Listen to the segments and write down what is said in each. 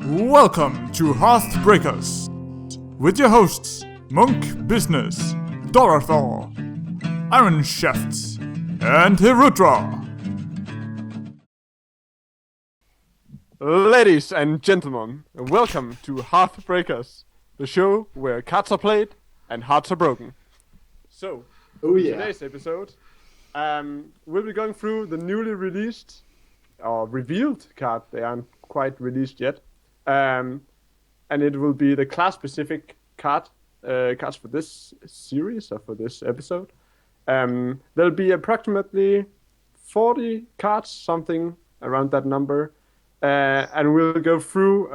Welcome to HearthBreakers with your hosts Monk Business, Dorothor, Iron Shaft, and Hirudra. Ladies and gentlemen, welcome to HearthBreakers, the show where cards are played and hearts are broken. So, today's episode, we'll be going through the newly released or revealed card. They aren't quite released yet, and it will be the class-specific cards for this series or for this episode. There'll be approximately 40 cards, something around that number. And we'll go through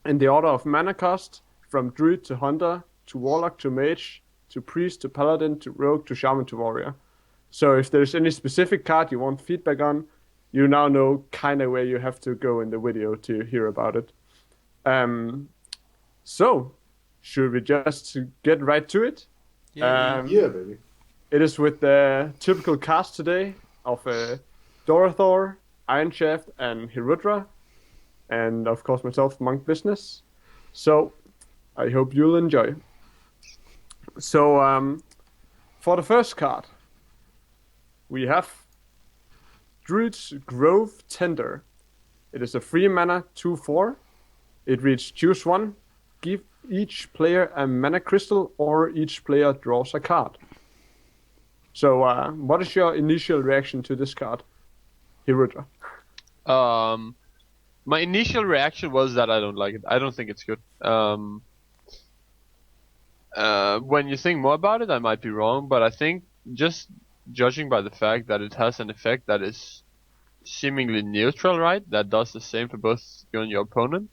in the order of mana cost, from Druid to Hunter, to Warlock to Mage, to Priest to Paladin, to Rogue to Shaman to Warrior. So if there's any specific card you want feedback on, you now know kind of where you have to go in the video to hear about it. So, should we just get right to it? Yeah, baby. It is with the typical cast today of Dorothor, Iron Shaft, and Hirudra, and of course myself, Monk Business. So, I hope you'll enjoy. So, for the first card, we have Druid's Grove Tender. It is a 3 mana 2/4. It reads choose one, give each player a mana crystal, or each player draws a card. So, what is your initial reaction to this card, Hirudra? My initial reaction was that I don't like it. I don't think it's good. When you think more about it, I might be wrong, but I think just judging by the fact that it has an effect that is seemingly neutral, right? That does the same for both you and your opponent.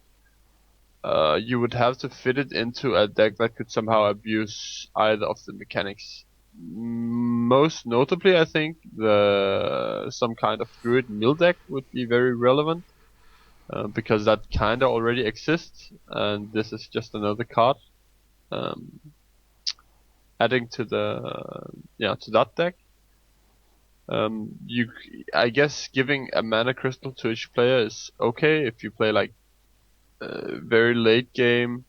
You would have to fit it into a deck that could somehow abuse either of the mechanics. Most notably, I think some kind of Druid mill deck would be very relevant, because that kind of already exists, and this is just another card adding to to that deck. I guess giving a mana crystal to each player is okay if you play like very late game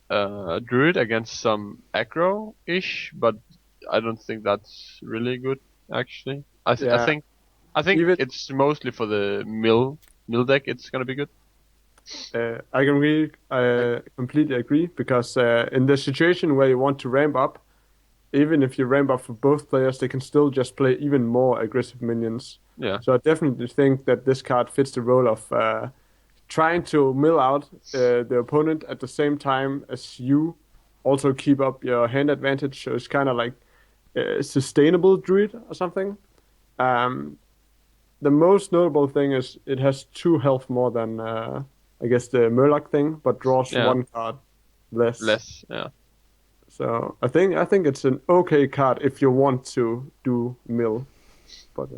Druid against some aggro-ish, but I don't think that's really good actually. I think it's mostly for the mill deck. It's gonna be good. I completely agree, because in the situation where you want to ramp up, even if you ramp up for both players, they can still just play even more aggressive minions. Yeah. So I definitely think that this card fits the role of trying to mill out the opponent at the same time as you also keep up your hand advantage. So it's kind of like sustainable Druid or something. The most notable thing is it has 2 health more than I guess the Murloc thing, but draws 1 card less. Yeah. So I think it's an okay card if you want to do mill, but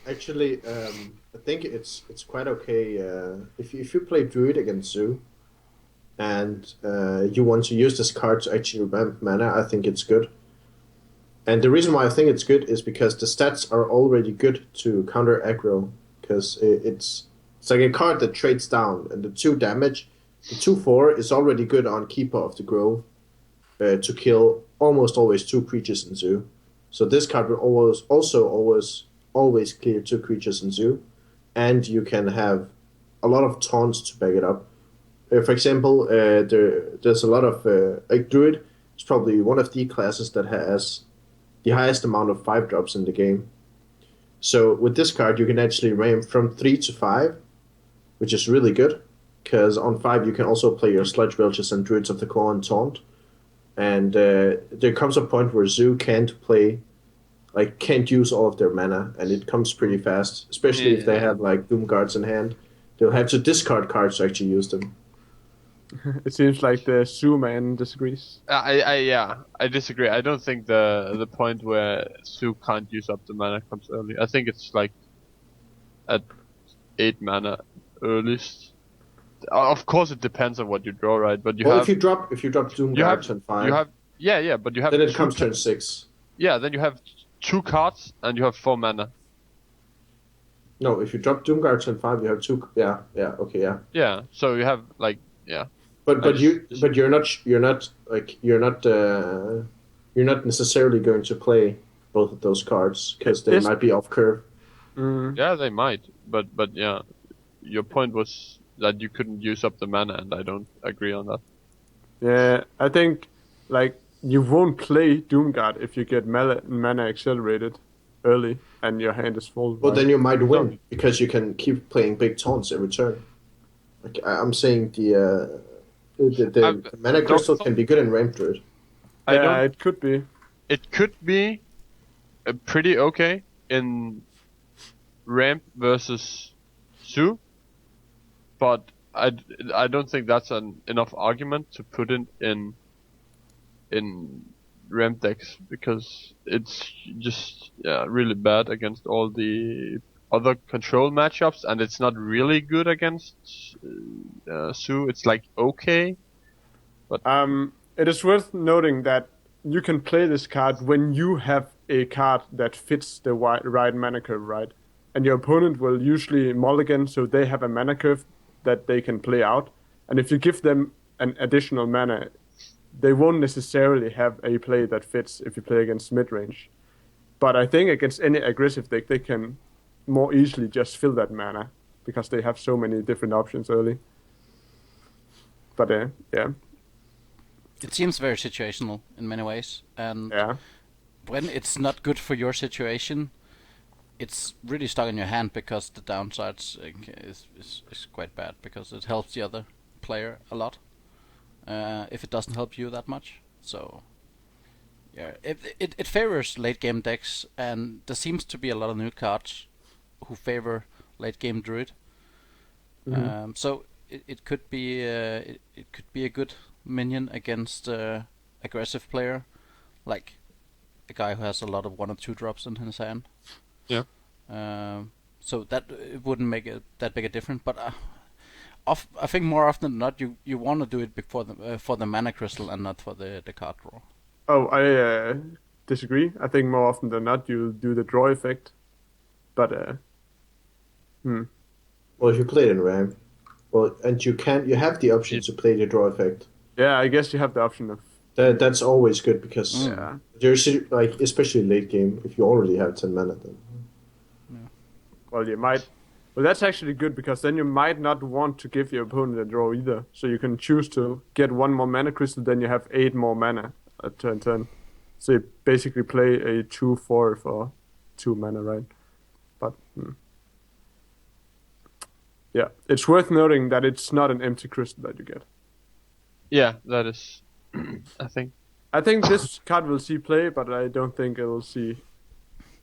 actually, I think it's quite okay if you play Druid against Zoo, and you want to use this card to actually ramp mana. I think it's good. And the reason why I think it's good is because the stats are already good to counter aggro, because it's like a card that trades down, and the 2 damage, the 2/4 is already good on Keeper of the Grove to kill almost always 2 creatures in Zoo. So this card will always clear 2 creatures in Zoo, and you can have a lot of taunts to back it up. For example, there's a lot of like Druid is probably one of the classes that has the highest amount of 5-drops in the game. So with this card, you can actually ramp from 3 to 5, which is really good, because on 5 you can also play your Sludge Belchers and Druids of the Core and Taunt. And there comes a point where Zoo can't use all of their mana, and it comes pretty fast, especially if they have like Doom Guards in hand. They'll have to discard cards to actually use them. It seems like the Zoo man disagrees. I disagree. I don't think the point where Zoo can't use up the mana comes early. I think it's like at 8 mana earliest. Of course, it depends on what you draw, right? But if you drop Doom Guards on 5, but you have. Then it comes turn 6. Yeah, then you have 2 cards and you have 4 mana. No, if you drop Doomguard turn 5, you have 2. Yeah, okay, yeah. Yeah, so you have like But you're not necessarily going to play both of those cards because they might be off curve. Yeah, they might, but yeah, your point was that you couldn't use up the mana, and I don't agree on that. Yeah, I think like you won't play Doomguard if you get mana accelerated early and your hand is full. Well, then you might win because you can keep playing big taunts every turn. Like I'm saying, the mana crystal can be good in Ramp Druid. Yeah, it could be. It could be pretty okay in Ramp versus Zoo, but I don't think that's enough argument to put it in Ramp decks because it's just really bad against all the other control matchups, and it's not really good against Zoo. It's like okay, but it is worth noting that you can play this card when you have a card that fits the right mana curve, right? And your opponent will usually mulligan, so they have a mana curve that they can play out. And if you give them an additional mana, they won't necessarily have a play that fits if you play against mid-range. But I think against any aggressive deck, they can more easily just fill that mana because they have so many different options early. But yeah. It seems very situational in many ways, and when it's not good for your situation, it's really stuck in your hand because the downsides is quite bad because it helps the other player a lot. If it doesn't help you that much, so yeah, it favors late game decks, and there seems to be a lot of new cards who favor late game Druid. So it could be it could be a good minion against aggressive player, like a guy who has a lot of 1 or 2 drops in his hand. Yeah. So that it wouldn't make it that big a difference, but I think more often than not, you want to do it before for the mana crystal and not for the card draw. Oh, I disagree. I think more often than not you do the draw effect, but Well, if you play it in Ramp, and you have the option to play the draw effect. Yeah, I guess you have the option of. That's always good because there's like especially late game if you already have 10 mana then. Well, you might. Well, that's actually good because then you might not want to give your opponent a draw either. So you can choose to get 1 more mana crystal, then you have 8 more mana at turn 10. So you basically play a 2/4 for 2 mana, right? But yeah, it's worth noting that it's not an empty crystal that you get. Yeah, that is. I think this card will see play, but I don't think it will see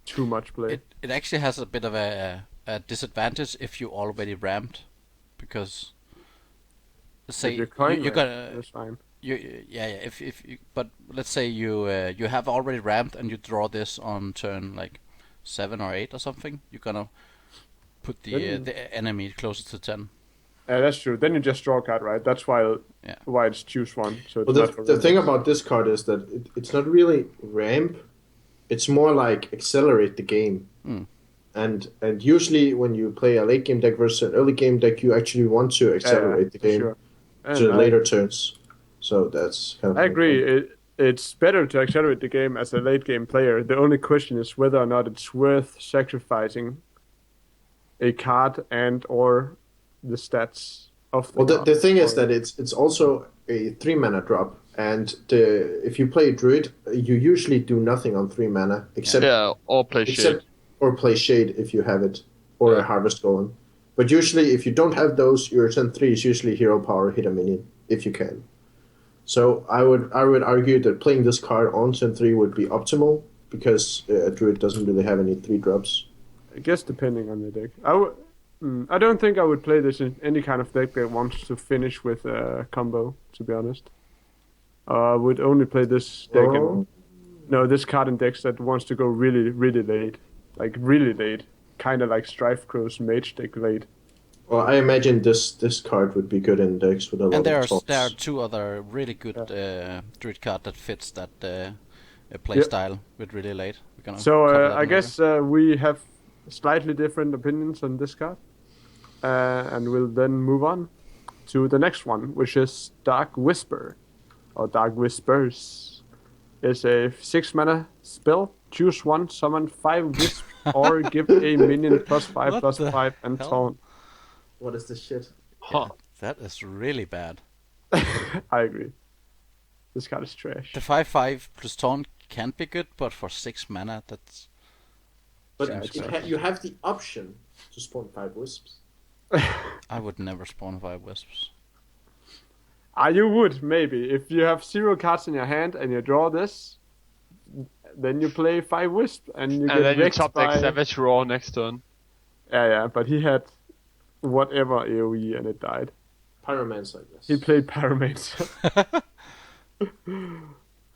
too much play. It actually has a bit of a disadvantage if you already ramped, because say you got that's fine. If you, but let's say you have already ramped and you draw this on turn like 7 or 8 or something, you're gonna put the enemy closer to 10. Yeah, that's true. Then you just draw a card, right? That's why it's choose one. So the thing about this card is that it's not really ramp. It's more like accelerate the game. And usually when you play a late game deck versus an early game deck, you actually want to accelerate the game to the later turns. So that's kind of. I agree. It's better to accelerate the game as a late game player. The only question is whether or not it's worth sacrificing a card and or the stats of the card. The thing is that it's also a 3 mana drop, and if you play Druid, you usually do nothing on 3 mana except or play Shade. Or play Shade if you have it, or a Harvest Golem. But usually, if you don't have those, your turn 3 is usually Hero Power, hit a minion, if you can. So I would argue that playing this card on turn 3 would be optimal, because Druid doesn't really have any 3 drops. I guess depending on the deck. I don't think I would play this in any kind of deck that wants to finish with a combo, to be honest. I would only play this deck this card in decks that wants to go really, really late. Like really late. Kind of like Strife Crow's Mage deck late. Well, I imagine this card would be good in decks with a lot of And there are 2 other really good Druid card that fits that play style with really late. So I guess we have slightly different opinions on this card. And we'll then move on to the next one, which is Dark Whisper, or Dark Whispers. It's a 6 mana spell. Choose one, summon 5 wisps, or give a minion +5/+5 and taunt. What is this shit? Huh. That is really bad. I agree. This card is trash. The 5/5 plus taunt can be good, but for 6 mana, that's. But Yeah, you have the option to spawn 5 wisps. I would never spawn 5 wisps. You would, maybe. If you have 0 cards in your hand and you draw this, then you play 5 wisps and you get then you wrecked top deck by... Savage Roar next turn. Yeah, but he had whatever AoE and it died. Pyromancer, I guess. He played Pyromancer.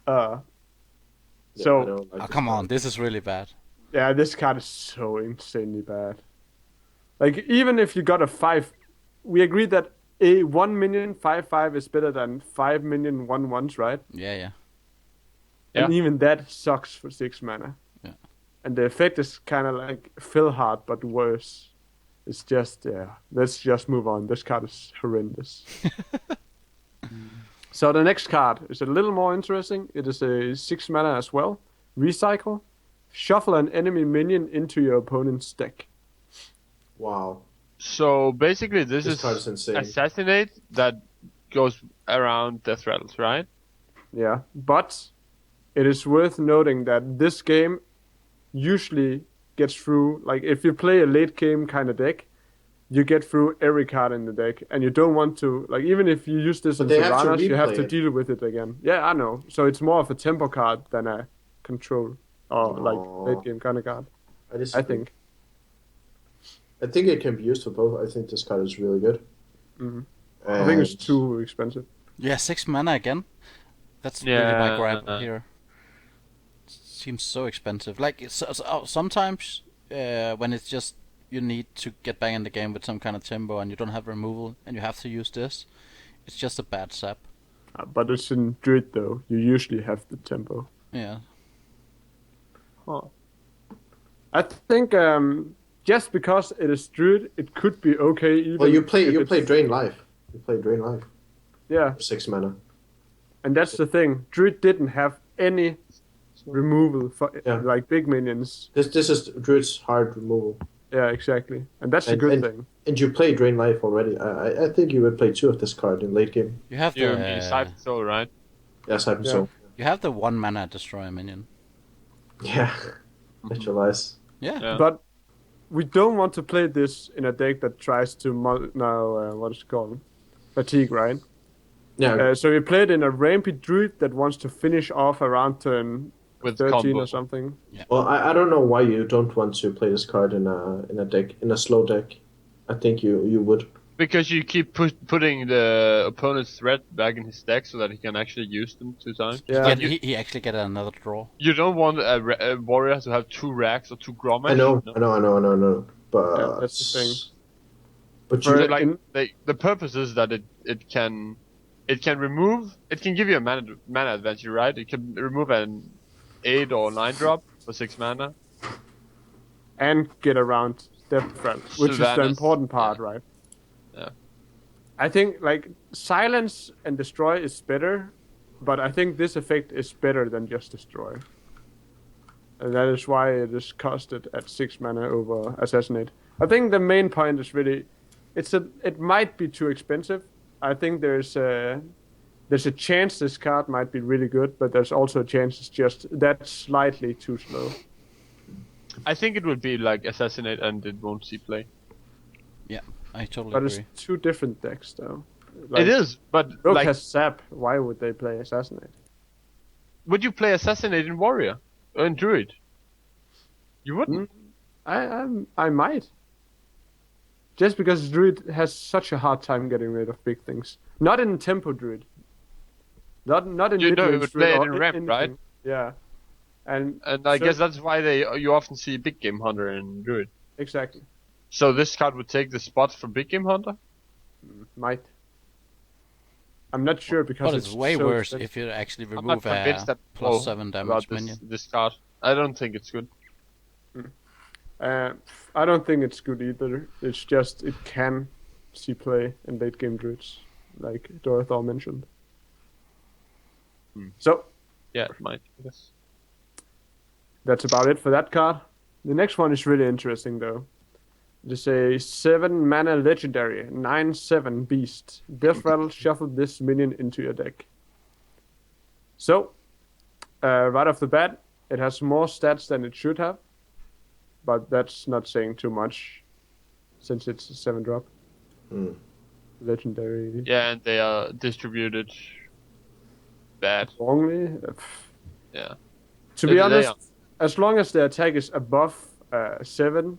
Yeah, I don't like Oh, this come card. on, this is really bad. Yeah, this card is so insanely bad. Like, even if you got a 5... We agreed that a 1 minion 5/5 is better than 5 minion 1/1s, right? Yeah. And Yeah. even that sucks for 6 mana. Yeah. And the effect is kind of like Fill Hard, but worse. It's just, let's just move on. This card is horrendous. So the next card is a little more interesting. It is a 6 mana as well. Recycle. Shuffle an enemy minion into your opponent's deck. Wow. So basically, this This card is insane. Assassinate that goes around Death Rattles, right? Yeah, but it is worth noting that this game usually gets through, like if you play a late game kind of deck, you get through every card in the deck, and you don't want to, like even if you use this in they have to Sylvanas, you have replay to it. deal with it again. Yeah, I know. So it's more of a tempo card than a control or like Aw. late game kind of card, I I disagree. think. I think it can be used for both. I think this card is really good. Mhm. I think it's too expensive. Yeah, 6 mana again. That's really my gripe here. Seems so expensive. Like sometimes when it's just you need to get back in the game with some kind of tempo and you don't have removal and you have to use this, it's just a bad sap. But it's in Druid though. You usually have the tempo. Yeah. I think just because it is Druid, it could be okay. Even Well, you if play it's- Drain Life. You play Drain Life Yeah, for 6 mana. and that's the thing. Druid didn't have any removal for Yeah. like big minions. This is Druid's hard removal. Yeah, exactly, and that's a And- good and- thing. And you play Drain Life already. I think you would play 2 of this card in late game. You have You the Siphon Soul, right? Yes, I Yeah. so. you have the 1 mana destroy a minion. Yeah. Visualize. Yeah. But we don't want to play this in a deck that tries to what is it called? Fatigue, right? Yeah. So you play it in a rampy Druid that wants to finish off around turn With 13 combo. or something. Well, I don't know why you don't want to play this card in a deck, in a slow deck. I think you would. Because you keep putting the opponent's threat back in his deck so that he can actually use them 2 times. Yeah. But you, He actually get another draw. you don't want a warrior to have 2 racks or 2 Grommash. I know. No. But Yeah, that's the thing. But So For- you, like the purpose is that it can remove, it can give you a mana advantage, right? It can remove an 8 or 9 drop for 6 mana. And get around Death Threat, which is the Sylvanas, important part, right? Yeah. I think like Silence and Destroy is better, but I think this effect is better than just Destroy. And that is why it is costed at 6 mana over Assassinate. I think the main point is really, it might be too expensive. I think there's a chance this card might be really good, but there's also a chance it's just that slightly too slow. I think it would be like Assassinate and it won't see play. I totally But it's agree. 2 different decks though. It is, but Rogue like, has Zap. Why would they play Assassinate? would you play Assassinate in Warrior? Or in Druid? You wouldn't. I might. Just because Druid has such a hard time getting rid of big things. Not in Tempo Druid. Not in You know, mid-range you would Druid play it or in Ramp, right? anything. Yeah. And I so- guess that's why you often see Big Game Hunter in Druid. Exactly. So this card would take the spot for Big Game Hunter? Might. I'm not sure because But it's way so worse expensive. if you actually I'm not remove convinced a that +7 damage about minion. this card. I don't think it's good. I don't think it's good either. It's just it can see play in late game druids, like Dorothor mentioned. So yeah, it might. Yes. That's about it for that card. The next one is really interesting though. It is a 7 mana legendary 9/7 beast. Death Rattle, shuffle this minion into your deck. So, right off the bat, it has more stats than it should have, but that's not saying too much, since it's a 7-drop. Legendary. Yeah, and they are distributed bad. Wrongly. Yeah. To be honest, as long as the attack is above 7,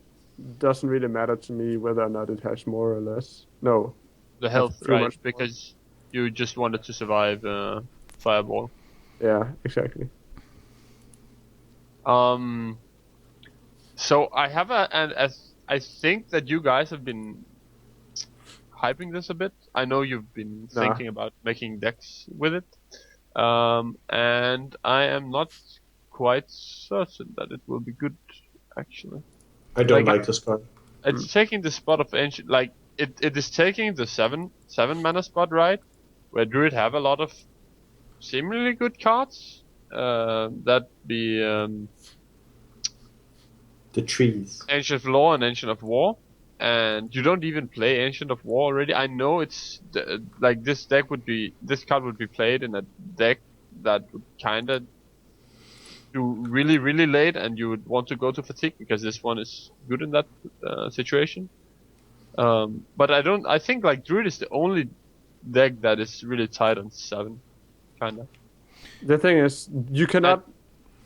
doesn't really matter to me whether or not it has more or less. No. The health, right? Because you just wanted to survive Fireball. Yeah, exactly. So I have I think that you guys have been hyping this a bit. I know you've been thinking about making decks with it. And I am not quite certain that it will be good, actually. I don't like this card. It's taking the spot of Ancient, like, it is taking the 7 mana spot, right? Where Druid have a lot of seemingly good cards. That be the trees. Ancient of Law and Ancient of War. And you don't even play Ancient of War already. I know it's like this card would be played in a deck that would kinda do really, really late, and you would want to go to Fatigue because this one is good in that situation. But I think like Druid is the only deck that is really tight on 7, kinda. The thing is, you cannot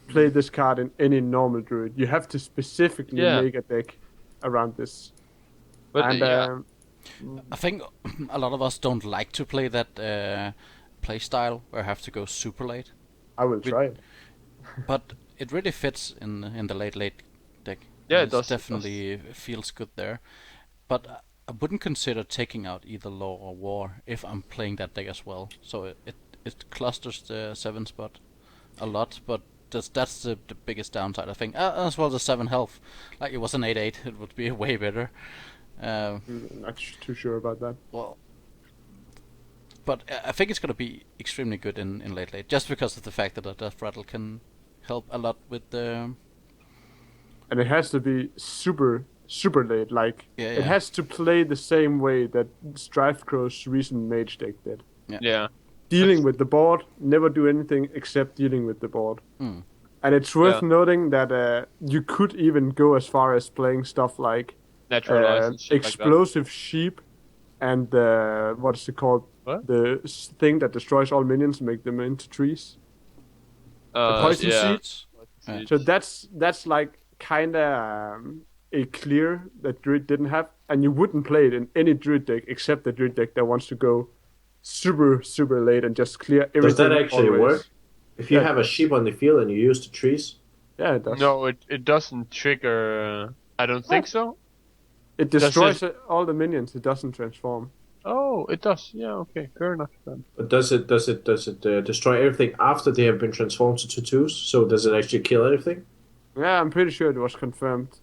play this card in any normal Druid. You have to specifically make a deck around this. But I think a lot of us don't like to play that play style where I have to go super late. I will try it. But it really fits in the late deck. Yeah, it does. Definitely feels good there. But I wouldn't consider taking out either Law or War if I'm playing that deck as well. So it clusters the 7 spot a lot, but that's the biggest downside, I think. As well as the 7 health. Like it was an 8/8, it would be way better. Not too sure about that. Well, but I think it's going to be extremely good in late, just because of the fact that the Death Rattle can help a lot with the... And it has to be super late, like, it has to play the same way that Strifecrow's recent Mage deck did. Yeah. Dealing with the board, never do anything except dealing with the board. And it's worth noting that you could even go as far as playing stuff like Explosive Sheep and what's it called? What? The thing that destroys all minions and make them into trees. The Poison Seeds. So that's like kinda a clear that Druid didn't have, and you wouldn't play it in any Druid deck except the Druid deck that wants to go super late and just clear everything. Does that actually work? If you have a sheep on the field and you use the trees? Yeah, it does. No, it doesn't trigger. I don't think so. It destroys all the minions. It doesn't transform. Oh, it does. Yeah, okay, fair enough then. But does it destroy everything after they have been transformed to 2/2s? So does it actually kill everything? Yeah, I'm pretty sure it was confirmed.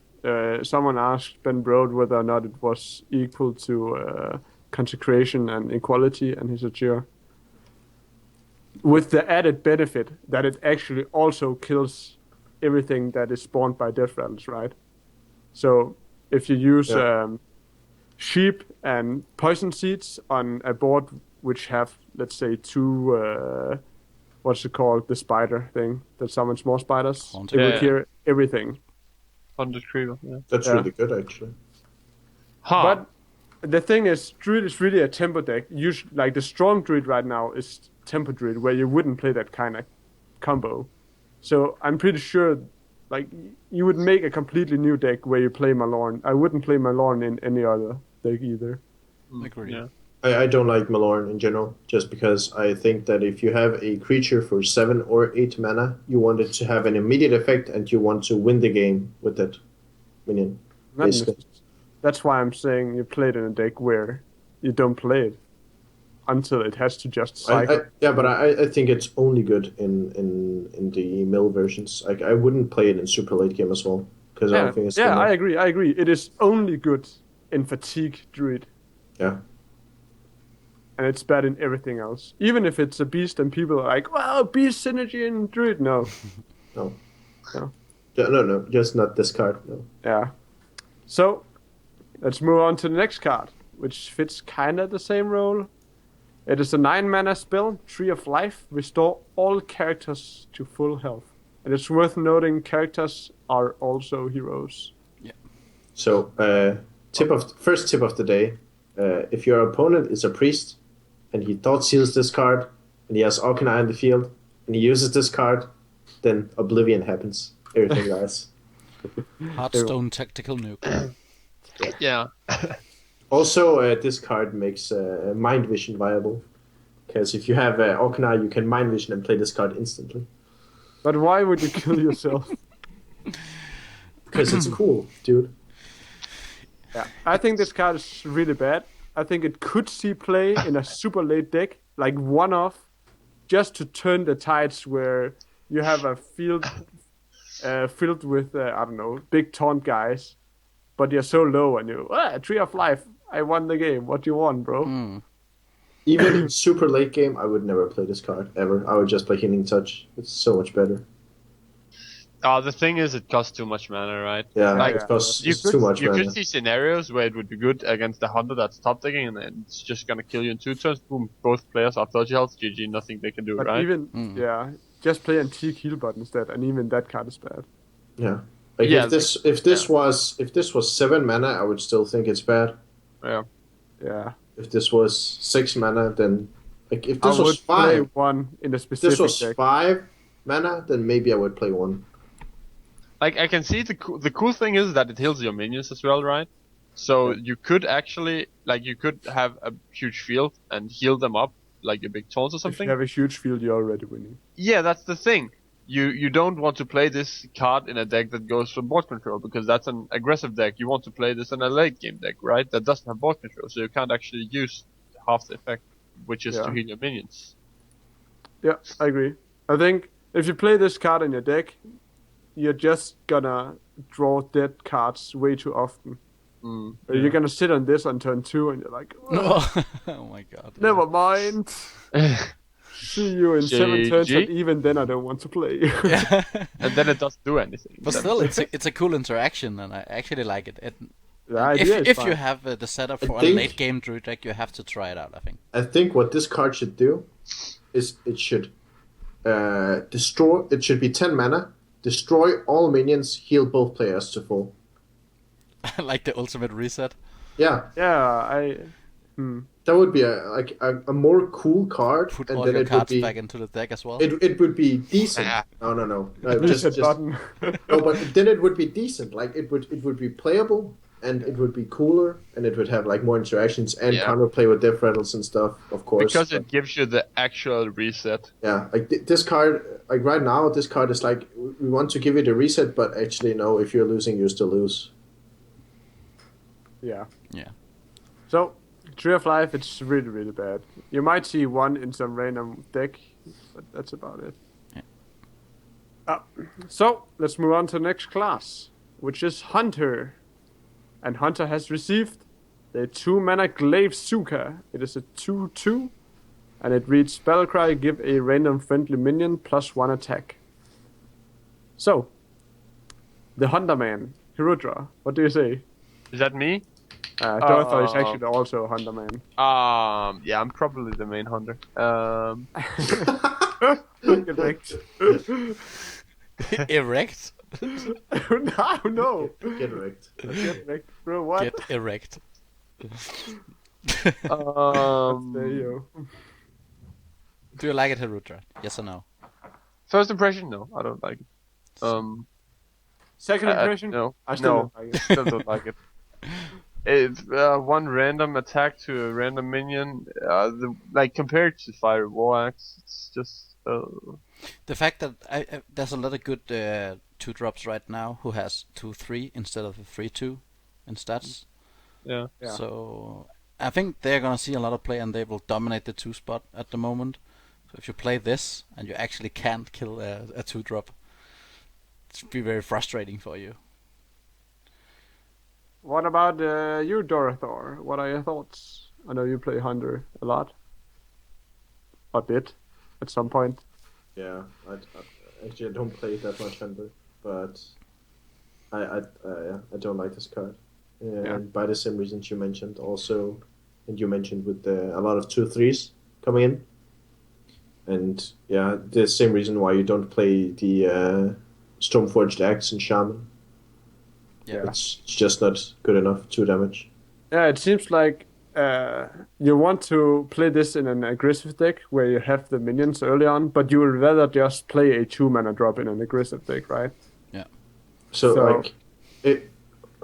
Someone asked Ben Brode whether or not it was equal to Consecration and Equality, and he said sure. With the added benefit that it actually also kills everything that is spawned by Death Rattles, right? So if you use Sheep and Poison Seeds on a board which have, let's say, 2, what's it called, the spider thing that summons more spiders, it will clear everything. 100 Creeper, yeah. That's really good, actually. But the thing is, Druid is really a tempo deck. Like the strong Druid right now is tempo Druid, where you wouldn't play that kind of combo. So I'm pretty sure, like, you would make a completely new deck where you play Malorn. I wouldn't play Malorn in any other deck either. Agree. Yeah. I don't like Malorn in general, just because I think that if you have a creature for 7 or 8 mana, you want it to have an immediate effect and you want to win the game with that minion. That's why I'm saying you play it in a deck where you don't play it until it has to just cycle. But I think it's only good in the mill versions. Like, I wouldn't play it in super late game as well, because everything is I agree. It is only good in fatigue druid. Yeah. And it's bad in everything else. Even if it's a beast and people are like, well, beast synergy in druid. No. No. No. No, just not this card. No. Yeah. So, let's move on to the next card, which fits kind of the same role. It is a 9-mana spell, Tree of Life, restore all characters to full health. And it's worth noting characters are also heroes. Yeah. So, first tip of the day, if your opponent is a priest, and he thought seals this card, and he has Arcana in the field, and he uses this card, then Oblivion happens. Everything dies. Hearthstone tactical nuke. Yeah. Also, this card makes Mind Vision viable. Because if you have Arcana, you can Mind Vision and play this card instantly. But why would you kill yourself? Because it's cool, dude. Yeah, I think this card is really bad. I think it could see play in a super late deck, like one-off, just to turn the tides where you have a field filled with, I don't know, big taunt guys, but you're so low and Tree of Life, I won the game. What do you want, bro? Even in super late game, I would never play this card, ever. I would just play Healing Touch. It's so much better. The thing is, it costs too much mana, right? Yeah, like, it costs too much mana. You could see scenarios where it would be good against the hunter that's top decking, and then it's just gonna kill you in 2 turns. Boom, both players are 30 health. GG, nothing they can do, But right? even, just play Antique Heal Bot instead, and even that card is bad. Yeah. Like if this was 7 mana, I would still think it's bad. Yeah. Yeah. If this was 6 mana, then like if this I was would play 5, one in a if specific this was deck. 5 mana, then maybe I would play 1. Like, I can see the cool thing is that it heals your minions as well, right? So you could actually, like, you could have a huge field and heal them up, like your big taunts or If something. you have a huge field, you're already winning. Yeah, that's the thing. You don't want to play this card in a deck that goes for board control, because that's an aggressive deck. You want to play this in a late game deck, right? That doesn't have board control, so you can't actually use half the effect, which is to heal your minions. Yeah, I agree. I think if you play this card in your deck, you're just gonna draw dead cards way too often. You're gonna sit on this on turn 2 and you're like, Oh my god. never mind. See you in 7 turns, GG. and even then I don't want to play. And then it doesn't do anything. But still, it's a cool interaction, and I actually like it. The idea is If fine. you have the setup for a think- late game druid deck, you have to try it out, I think. I think what this card should do is it should destroy. It should be 10 mana, destroy all minions, heal both players to full. Like the ultimate reset. Yeah, Yeah, that would be a more cool card, Put and all then your it would cards be back into the deck as well. it would be decent. Yeah. No. reset button. No, but then it would be decent. Like it would be playable, and it would be cooler, and it would have like more interactions and counterplay with death rattles and stuff, of course. Because it gives you the actual reset. Yeah, like this card, like right now, this card is like we want to give it a reset, but actually no, if you're losing, you still lose. Yeah. Yeah. So, Tree of Life, it's really, really bad. You might see one in some random deck, but that's about it. Yeah. So, let's move on to the next class, which is Hunter. And Hunter has received the 2-mana Glaive Suka. It is a 2/2, and it reads Spellcry, give a random friendly minion +1 attack. So, the Hunter Man, Hirudra, what do you say? Is that me? Dorothy is actually also a Hunter Man. Yeah, I'm probably the main hunter. Correct. Erect? No. Get wrecked. Get wrecked, bro. What? Get erect. There you go. Do you like it, Hirudra? Yes or no? First impression, no, I don't like it. Second impression? No, I still no, don't like it. still don't like it. It's one random attack to a random minion. Like compared to Fire War Axe, it's just. The fact that there's a lot of good 2-drops right now who has 2/3 instead of a 3/2 in stats. Yeah. So I think they're gonna see a lot of play, and they will dominate the 2 spot at the moment. So if you play this and you actually can't kill a 2-drop, it's be very frustrating for you. What about you, Dorothor? What are your thoughts? I know you play Hunter a lot. A bit, at some point. Yeah, actually I don't play that much Hunter, but I don't like this card. And by the same reasons you mentioned also, and you mentioned with a lot of 2/3s coming in. And yeah, the same reason why you don't play the Stormforged Axe and Shaman. Yeah. It's just not good enough, 2 damage. Yeah, it seems like you want to play this in an aggressive deck where you have the minions early on, but you would rather just play a 2-mana drop in an aggressive deck, right? Yeah. So like,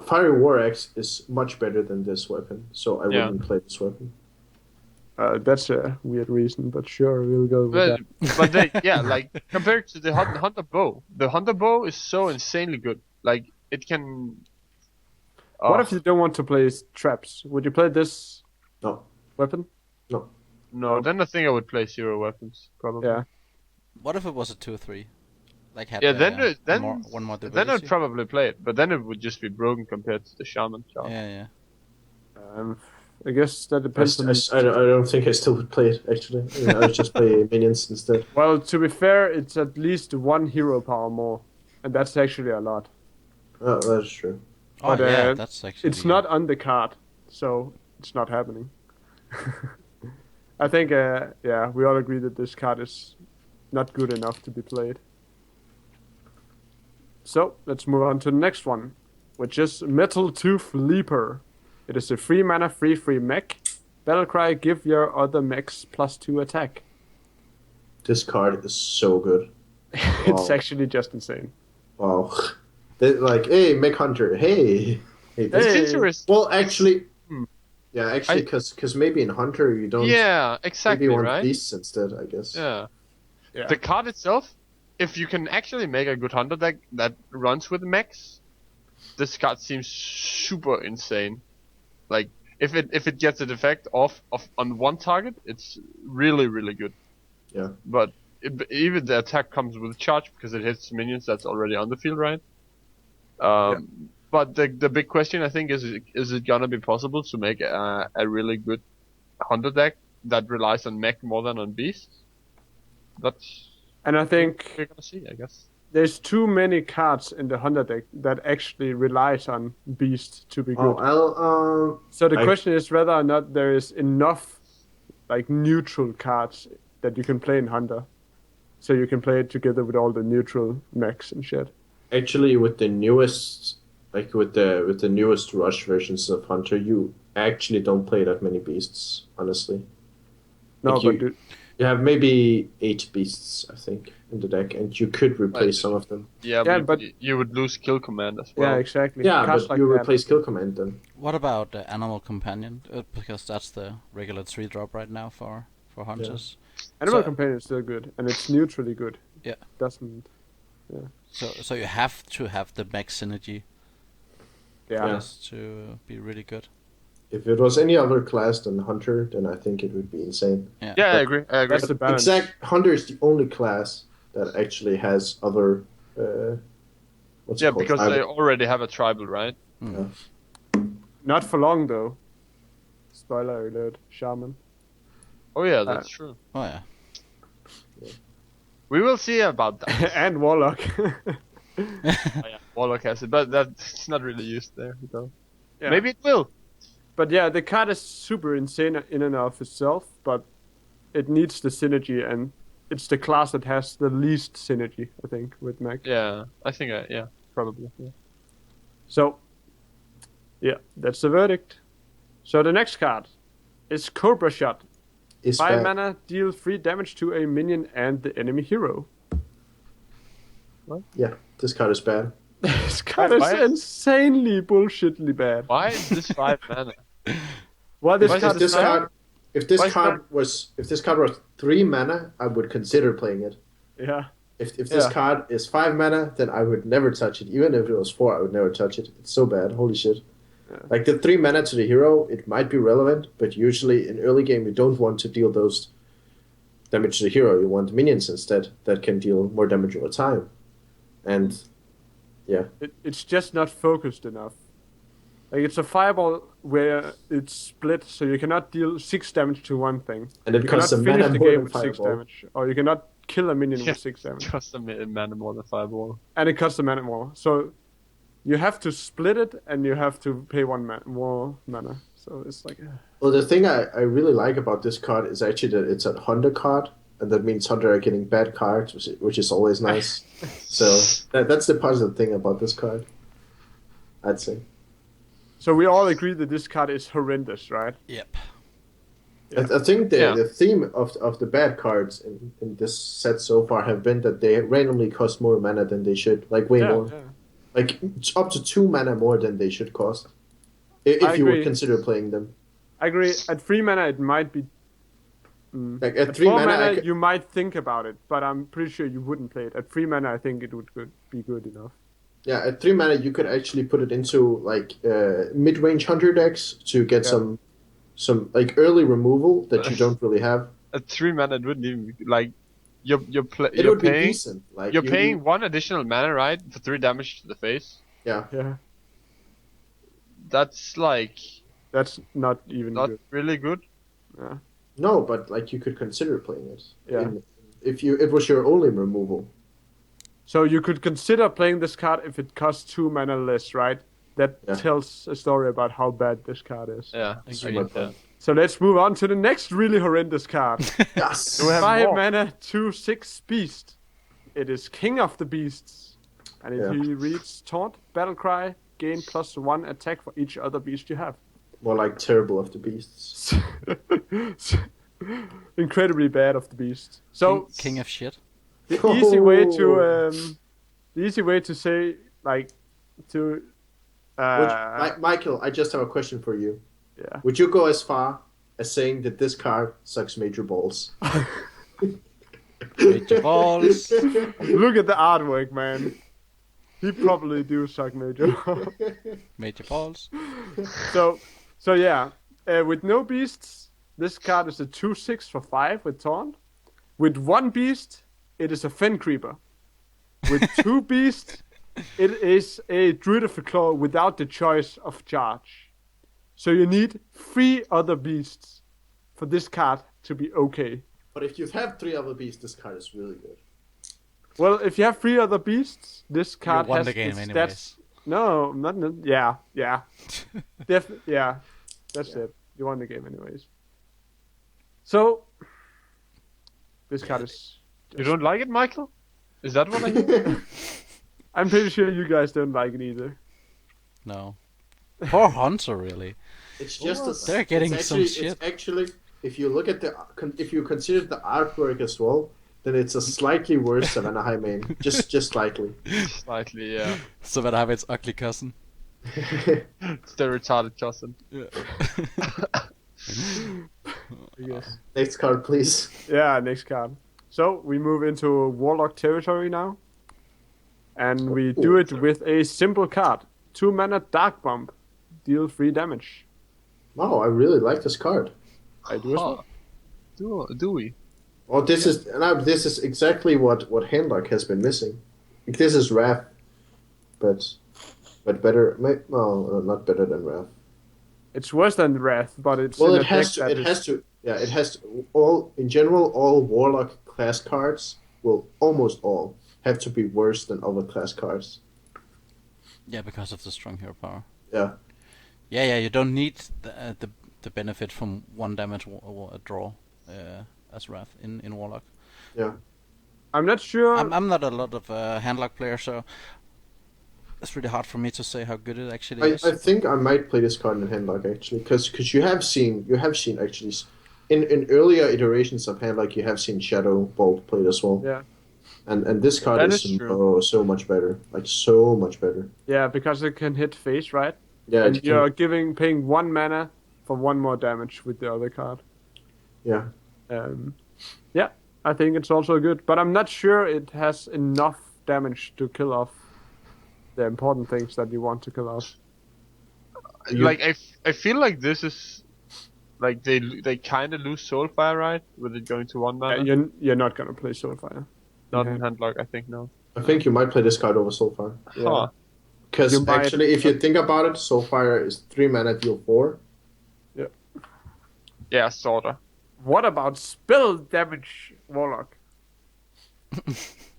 Fiery War Axe is much better than this weapon, so I wouldn't play this weapon. That's a weird reason, but sure, we'll go with that. But like compared to the Hunter Bow is so insanely good. Like it can. What if you don't want to play traps? Would you play this weapon? No, then I think I would play 0 weapons probably. Yeah. What if it was a 2/3? Like had one more then I'd probably play it, but then it would just be broken compared to the Shaman chart. Yeah. I guess that depends. I don't think I still would play it actually. I would just play minions instead. Well, to be fair, it's at least 1 hero power more, and that's actually a lot. Oh, that's true. Oh, But, yeah, that's actually... It's not on the card, so it's not happening. I think, we all agree that this card is not good enough to be played. So, let's move on to the next one, which is Metal Tooth Leaper. It is a 3-mana, 3/3 mech. Battlecry, give your other mechs +2 attack. This card is so good. It's actually just insane. Wow. They're like, hey, Mech Hunter, hey. This feature is... Well, actually... Yeah, actually, because maybe in Hunter you don't... Yeah, exactly, maybe you want right? Beasts instead, I guess. Yeah. The card itself, if you can actually make a good Hunter deck that runs with mechs, this card seems super insane. Like, if it gets an effect off on one target, it's really, really good. Yeah. But even the attack comes with charge because it hits minions that's already on the field, right? But the big question, I think, is it gonna be possible to make a really good Hunter deck that relies on mech more than on beasts? And I think we're gonna see, I guess. There's too many cards in the Hunter deck that actually relies on beast to be good. So the question is whether or not there is enough like neutral cards that you can play in Hunter, so you can play it together with all the neutral mechs and shit. Actually, with the newest, like with the newest Rush versions of Hunter, you actually don't play that many beasts, honestly. No, like you have maybe 8 beasts, I think, in the deck, and you could replace some of them. Yeah, but you would lose Kill Command as well. Yeah, exactly. Yeah, but you replace Kill Command then. What about Animal Companion? Because that's the regular 3-drop right now for Hunters. Yeah. Animal Companion is still good, and it's neutrally good. Yeah. Doesn't... Yeah. So you have to have the mech synergy. Yeah. To be really good. If it was any other class than Hunter, then I think it would be insane. Yeah, I agree. That's the balance. Hunter is the only class that actually has other... what's it called? Because they already have a tribal, right? Mm. Yeah. Not for long, though. Spoiler alert, Shaman. Oh yeah, that's true. Oh yeah. We will see about that. And Warlock. Warlock has it, but that's not really used there. So. Yeah. Maybe it will. But yeah, the card is super insane in and of itself, but it needs the synergy, and it's the class that has the least synergy, I think, with mech. Yeah, I think, probably. Yeah. So, yeah, that's the verdict. So the next card is Cobra Shot. 5 mana, deal 3 damage to a minion and the enemy hero. What? Yeah, this card is bad. This card is insanely bullshitly bad. Why is this 5 mana? Well, this card is bad. If this card was 3 mana, I would consider playing it. Yeah. If this card is 5 mana, then I would never touch it. Even if it was 4, I would never touch it. It's so bad. Holy shit. Yeah. Like the 3 mana to the hero, it might be relevant, but usually in early game you don't want to deal those damage to the hero. You want minions instead that can deal more damage over time. And yeah. It's just not focused enough. Like it's a fireball where it's split, so you cannot deal 6 damage to one thing. And it you costs cannot a finish mana the more game than with 6 fireball. damage, or you cannot kill a minion with 6 damage. It costs a mana more than fireball. And it costs a mana more. So you have to split it, and you have to pay more mana. So it's like... Well, the thing I really like about this card is actually that it's a Hunter card, and that means Hunter are getting bad cards, which is always nice. So that's the positive thing about this card, I'd say. So we all agree that this card is horrendous, right? Yep. Yeah. I think the theme of the bad cards in this set so far have been that they randomly cost more mana than they should, like way more. Yeah. Like it's up to 2 mana more than they should cost. If you would consider playing them. I agree. At 3 mana, it might be. Like at 3 4 mana, you might think about it, but I'm pretty sure you wouldn't play it. At 3 mana, I think it would be good enough. Yeah, at 3 mana, you could actually put it into like mid-range Hunter decks to get some like early removal that you don't really have. At 3 mana, it wouldn't even like you're It would be decent. Like you're paying 1 additional mana, right, for 3 damage to the face. Yeah. That's like That's not even not good. really good. Yeah. No, but like you could consider playing it. Yeah. If it was your only removal. So you could consider playing this card if it costs 2 mana less, right? That tells a story about how bad this card is. Yeah, I get that. So let's move on to the next really horrendous card. Yes. 5 mana, 2/6 beast. It is King of the Beasts, and if he reads Taunt, Battlecry, gain +1 attack for each other beast you have. More like Terrible of the Beasts. Incredibly bad of the beast. So King of shit. the easy way to say like to. Michael, I just have a question for you. Yeah. Would you go as far as saying that this card sucks major balls? Major balls. Look at the artwork, man. He probably do suck major. Major balls. So yeah, with no beasts, this card is a 2/6 for 5 with taunt. With 1 beast, it is a Fen Creeper. With 2 beasts, it is a Druid of the Claw without the choice of charge. So you need 3 other beasts for this card to be okay. But if you have 3 other beasts, this card is really good. Well, if you have 3 other beasts, this card won has the game its anyways. stats. No, not yeah. That's it. You won the game anyways. So this card is. You don't like it, Michael? Is that what I hear? I'm pretty sure you guys don't like it either. No. Poor Hunter, really. It's just they're getting some shit. It's actually, if you look at if you consider the artwork as well, then it's a slightly worse Savannah High main. Just slightly. Slightly, yeah. Savannah High's ugly cousin. It's the retarded cousin. Yeah. Yes. Next card, please. Yeah, next card. So we move into Warlock territory now. And we do it with a simple card. 2 mana Dark Bomb. Deal 3 damage. Wow, I really like this card. I do as well. Do we? Oh, this is exactly what Handlock has been missing. This is Wrath, but better. No, not better than Wrath. It's worse than Wrath, but it's Well, in it has to. All in general, all Warlock class cards will almost all have to be worse than other class cards. Yeah, because of the strong hero power. Yeah. Yeah. You don't need the benefit from 1 damage draw as Wrath in Warlock. Yeah. I'm not sure. I'm not a lot of Handlock player, so it's really hard for me to say how good it actually is. I think I might play this card in Handlock actually, because you have seen actually in earlier iterations of Handlock you have seen Shadow Bolt played as well. Yeah. And this card is so much better, like so much better. Yeah, because it can hit face, right? Yeah. And you're paying 1 mana for 1 more damage with the other card. Yeah. Yeah, I think it's also good, but I'm not sure it has enough damage to kill off the important things that you want to kill off. Like I feel like this is like they kind of lose Soulfire, right? With it going to 1 mana. You're not gonna play Soulfire. Not in Handlock, I think no. I think you might play this card over Soulfire. Yeah. Because actually, if you think about it, Soulfire is 3 mana, deal 4. Yeah. Yeah, sorta. What about spell damage Warlock?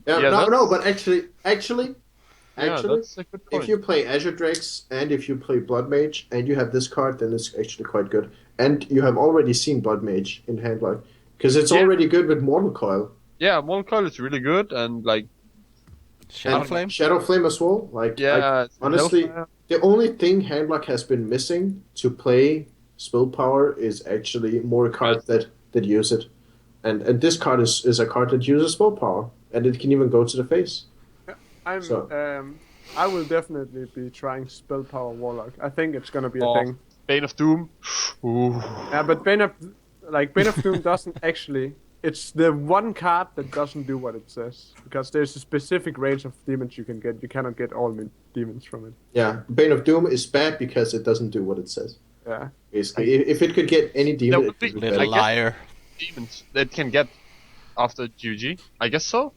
No, but actually, that's a good point. if you play Azure Drakes and if you play Blood Mage and you have this card, then it's actually quite good. And you have already seen Blood Mage in Handlock, because it's already good with Mortal Coil. Yeah, Mortal Coil is really good, and like Shadow Flame. Shadow Flame as well. Honestly, the only thing Handlock has been missing to play spell power is actually more cards that use it. And this card is a card that uses spell power, and it can even go to the face. I will definitely be trying spell power Warlock. I think it's gonna be a thing. Bane of Doom. Ooh. Yeah, but Bane of Doom doesn't actually. It's the one card that doesn't do what it says, because there's a specific range of demons you can get. You cannot get all demons from it. Yeah, Bane of Doom is bad because it doesn't do what it says. Yeah. Basically, if it could get any demon, That would be Little liar. Demons that can get after GG. I guess so.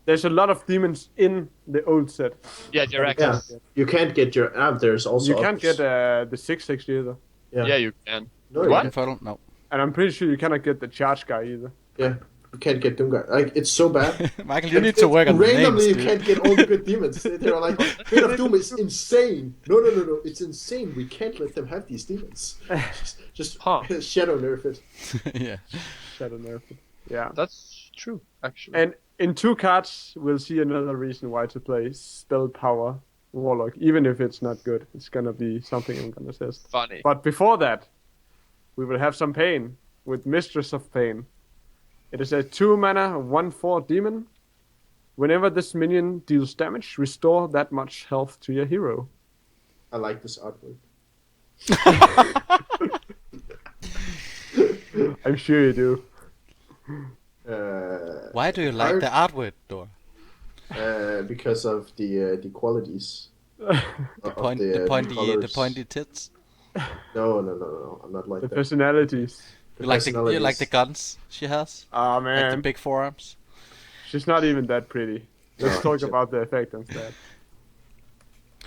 There's a lot of demons in the old set. Yeah, direct. Yeah, you can't get your. There's also. You can't get the 6/6 either. Yeah, you can. No, What? Infernal? No. And I'm pretty sure you cannot get the charge guy either. Yeah, you can't get Doom Guy. Like, it's so bad. Michael, you need to work on the randomly, names, you can't get all the good demons. They're like, Bane of Doom is insane. No, it's insane. We can't let them have these demons. Just shadow nerf it. Yeah. Shadow nerf it. Yeah. That's true, actually. And in 2 cards, we'll see another reason why to play spell power Warlock. Even if it's not good, it's gonna be something I'm gonna test. Funny. But before that, we will have some pain with Mistress of Pain. It is a 2 mana 1/4 demon. Whenever this minion deals damage, restore that much health to your hero. I like this artwork. I'm sure you do. Why do you like the artwork, Dor? Because of the qualities. The pointy tits. No. I'm not like The that. personalities. You like the guns she has? Oh Like the man, big forearms? she's not even that pretty. Let's talk about the effect instead.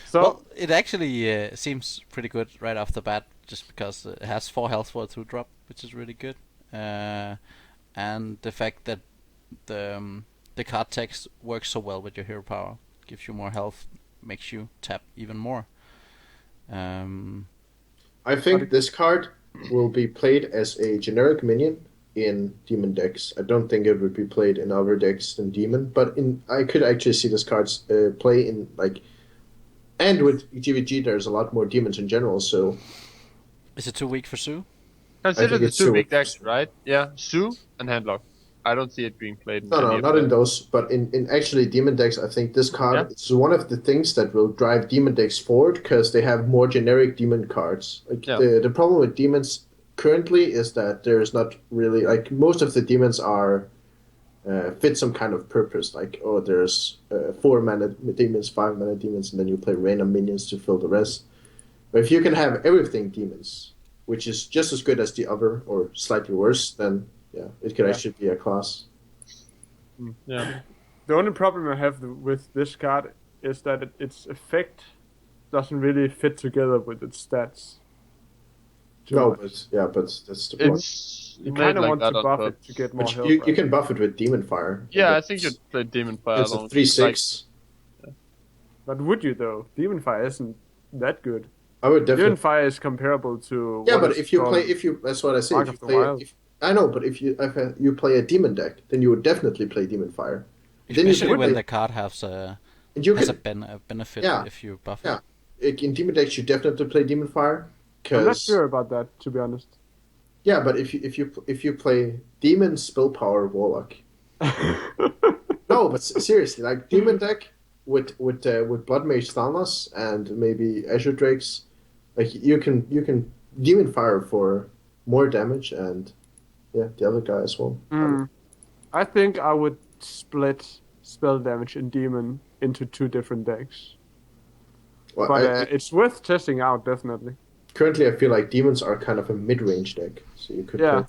So Well, it actually seems pretty good right off the bat, just because it has 4 health for a 2-drop, which is really good. And the fact that the card text works so well with your hero power, gives you more health, makes you tap even more. I think this card will be played as a generic minion in demon decks. I don't think it would be played in other decks than demon, but I could actually see this card play in like. And with GVG, there's a lot more demons in general, so. Is it too weak for Sue? Consider the 2 big decks, right? Yeah, Sue and Handlock. I don't see it being played. No, not in those, but in actually demon decks, I think this card is one of the things that will drive demon decks forward, because they have more generic demon cards. Like the problem with demons currently is that there's not really, like, most of the demons are fit some kind of purpose. Like, there's 4 mana demons, 5 mana demons, and then you play random minions to fill the rest. But if you can have everything demons, which is just as good as the other or slightly worse, then it could actually be a class. Yeah. The only problem I have with this card is that its effect doesn't really fit together with its stats. But that's the point. You kind of want to buff it to get more health. You can buff it with Demon Fire. Yeah, I think you'd play Demon Fire. It's a 3/6. But would you though? Demon Fire isn't that good. I would definitely. Demon Fire is comparable to. But if you that's what I say. I know, but if you play a demon deck, then you would definitely play Demon Fire. Especially when the card has a benefit if you buff it. Yeah, in demon decks you definitely play Demon Fire. I'm not sure about that, to be honest. Yeah, but if you play Demon Spell Power Warlock. No, but seriously, like demon deck with Blood Mage Thalnos and maybe Azure Drakes, like you can Demon Fire for more damage and the other guy as well. I think I would split spell damage and demon into 2 different decks. Well, but it's worth testing out, definitely. Currently, I feel like demons are kind of a mid-range deck, so you could play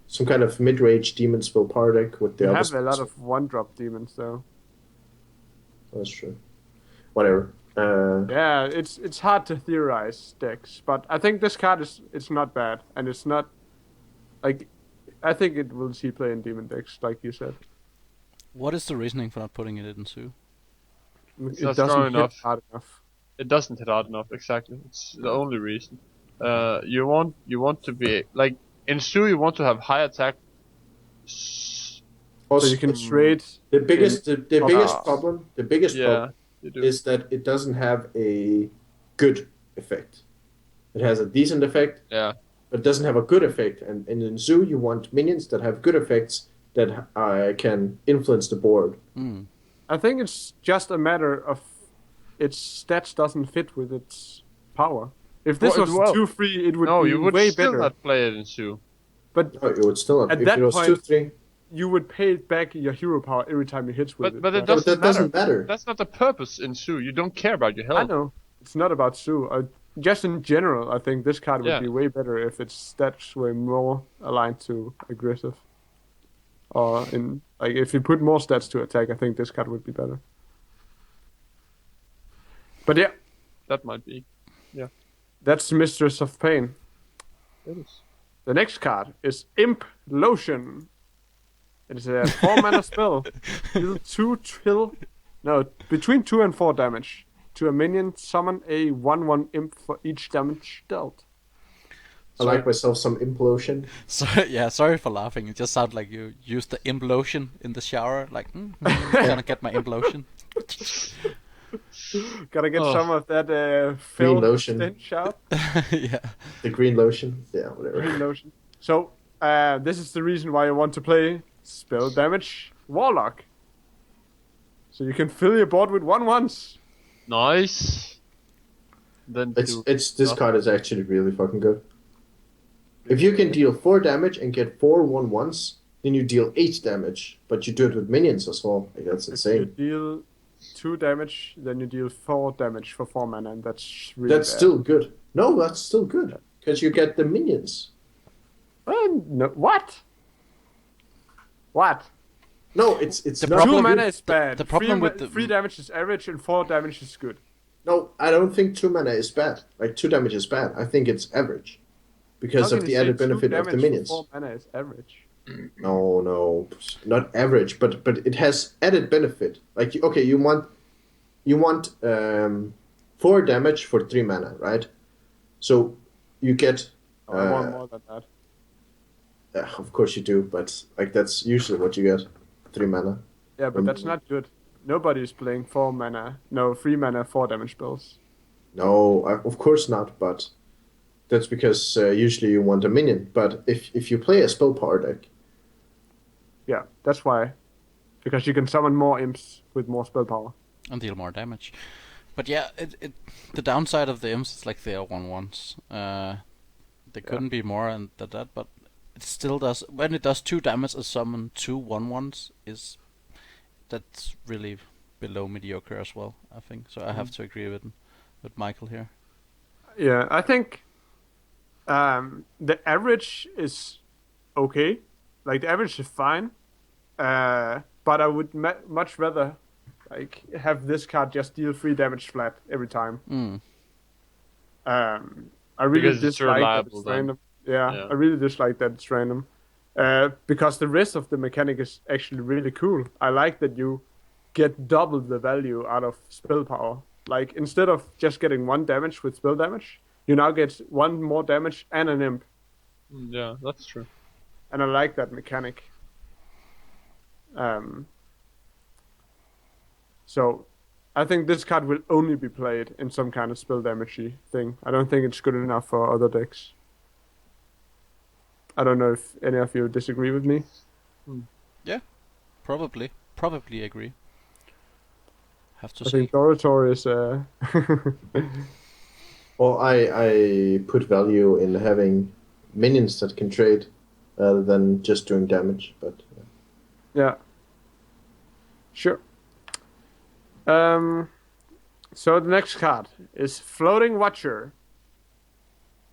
some kind of mid-range demon spell power deck with the. You have a lot of 1-drop demons, though. That's true. whatever. Yeah, it's hard to theorize decks, but I think this card it's not bad, and it's not like I think it will see play in demon decks, like you said. What is the reasoning for not putting it in Zoo? It doesn't hit hard enough. It doesn't hit hard enough. Exactly. It's the only reason. You want to be like in Zoo. You want to have high attack. So you can trade. The biggest problem is that it doesn't have a good effect. It has a decent effect, but it doesn't have a good effect. And in Zoo, you want minions that have good effects that can influence the board. Mm. I think it's just a matter of its stats doesn't fit with its power. If this was 2-3, it would be you would way still better. not play it in Zoo. But you would still not. At if that it was point, 2-3, you would pay back your hero power every time you hit with it. But right? that doesn't matter. That's not the purpose in Zoo. You don't care about your health. I know. It's not about Sue. Just in general, I think this card would be way better if its stats were more aligned to aggressive. Or if you put more stats to attack, I think this card would be better. But yeah. That might be. Yeah. That's Mistress of Pain. It is. The next card is Imp Lotion. It is a 4-mana spell. Deal between 2 and 4 damage. To a minion, summon a 1/1 imp for each damage dealt. I like myself some implosion. Sorry for laughing. It just sounded like you used the implosion in the shower. Like, I'm gonna get my implosion. Gotta get some of that green lotion stench out. Yeah. The green lotion. Yeah, whatever. Green lotion. So, this is the reason why you want to play spell damage Warlock. So you can fill your board with 1/1s. Nice. Then this card is actually really fucking good. If you can deal 4 damage and get 4 1/1s, then you deal 8 damage, but you do it with minions as well. Like, that's insane. If you deal 2 damage, then you deal 4 damage for 4 mana, and that's really bad. Still good. No, that's still good because you get the minions. No, what? What? No, it's the not. 2 mana is bad. The problem with 3 damage is average and 4 damage is good. No, I don't think 2 mana is bad. Like 2 damage is bad. I think it's average because of the added benefit of the minions. 4 mana is average. No, not average, but it has added benefit. Like you want 4 damage for 3 mana, right? So you get. I want more than that. Of course you do, but like that's usually what you get. 3 mana. Yeah, but that's not good. Nobody's playing 3 mana, 4 damage spells. No, of course not, but that's because usually you want a minion. But if you play a spell power deck... Yeah, that's why. Because you can summon more imps with more spell power. And deal more damage. But yeah, the downside of the imps is like they are 1/1s. They couldn't be more than that, but it still does. When it does 2 damage, a summon 2 1/1s that's really below mediocre as well, I think. So I have to agree with Michael here. Yeah, I think the average is okay. Like the average is fine, but I would much rather have this card just deal 3 damage flat every time. I really dislike that it's random. Yeah, I really dislike that it's random. Because the rest of the mechanic is actually really cool. I like that you get double the value out of spell power. Like, instead of just getting 1 damage with spell damage, you now get 1 more damage and an imp. Yeah, that's true. And I like that mechanic. So, I think this card will only be played in some kind of spell damagey thing. I don't think it's good enough for other decks. I don't know if any of you disagree with me. Yeah, probably agree. Have to I see. think Orator is. Well, I put value in having minions that can trade rather than just doing damage. But yeah, sure. So the next card is Floating Watcher.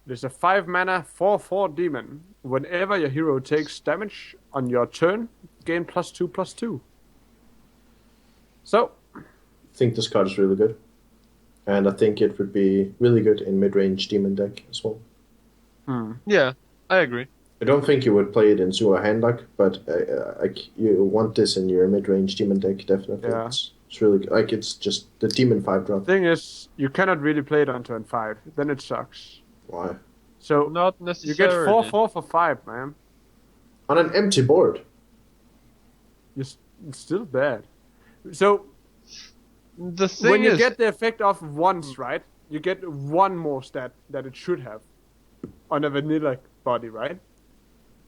There's a 5 mana 4/4 demon. Whenever your hero takes damage on your turn, gain +2/+2. So, I think this card is really good. And I think it would be really good in mid-range demon deck as well. Yeah, I agree. I don't think you would play it in Zoo or Handlock, but you want this in your mid-range demon deck, definitely. Yeah. It's really good. Like, it's just the demon 5-drop. Thing is, you cannot really play it on turn 5. Then it sucks. Why? So Not you necessarily. get 4/4 for 5, man. On an empty board. It's still bad. So The thing when you is, get the effect off once, right? You get one more stat that it should have on a vanilla body, right?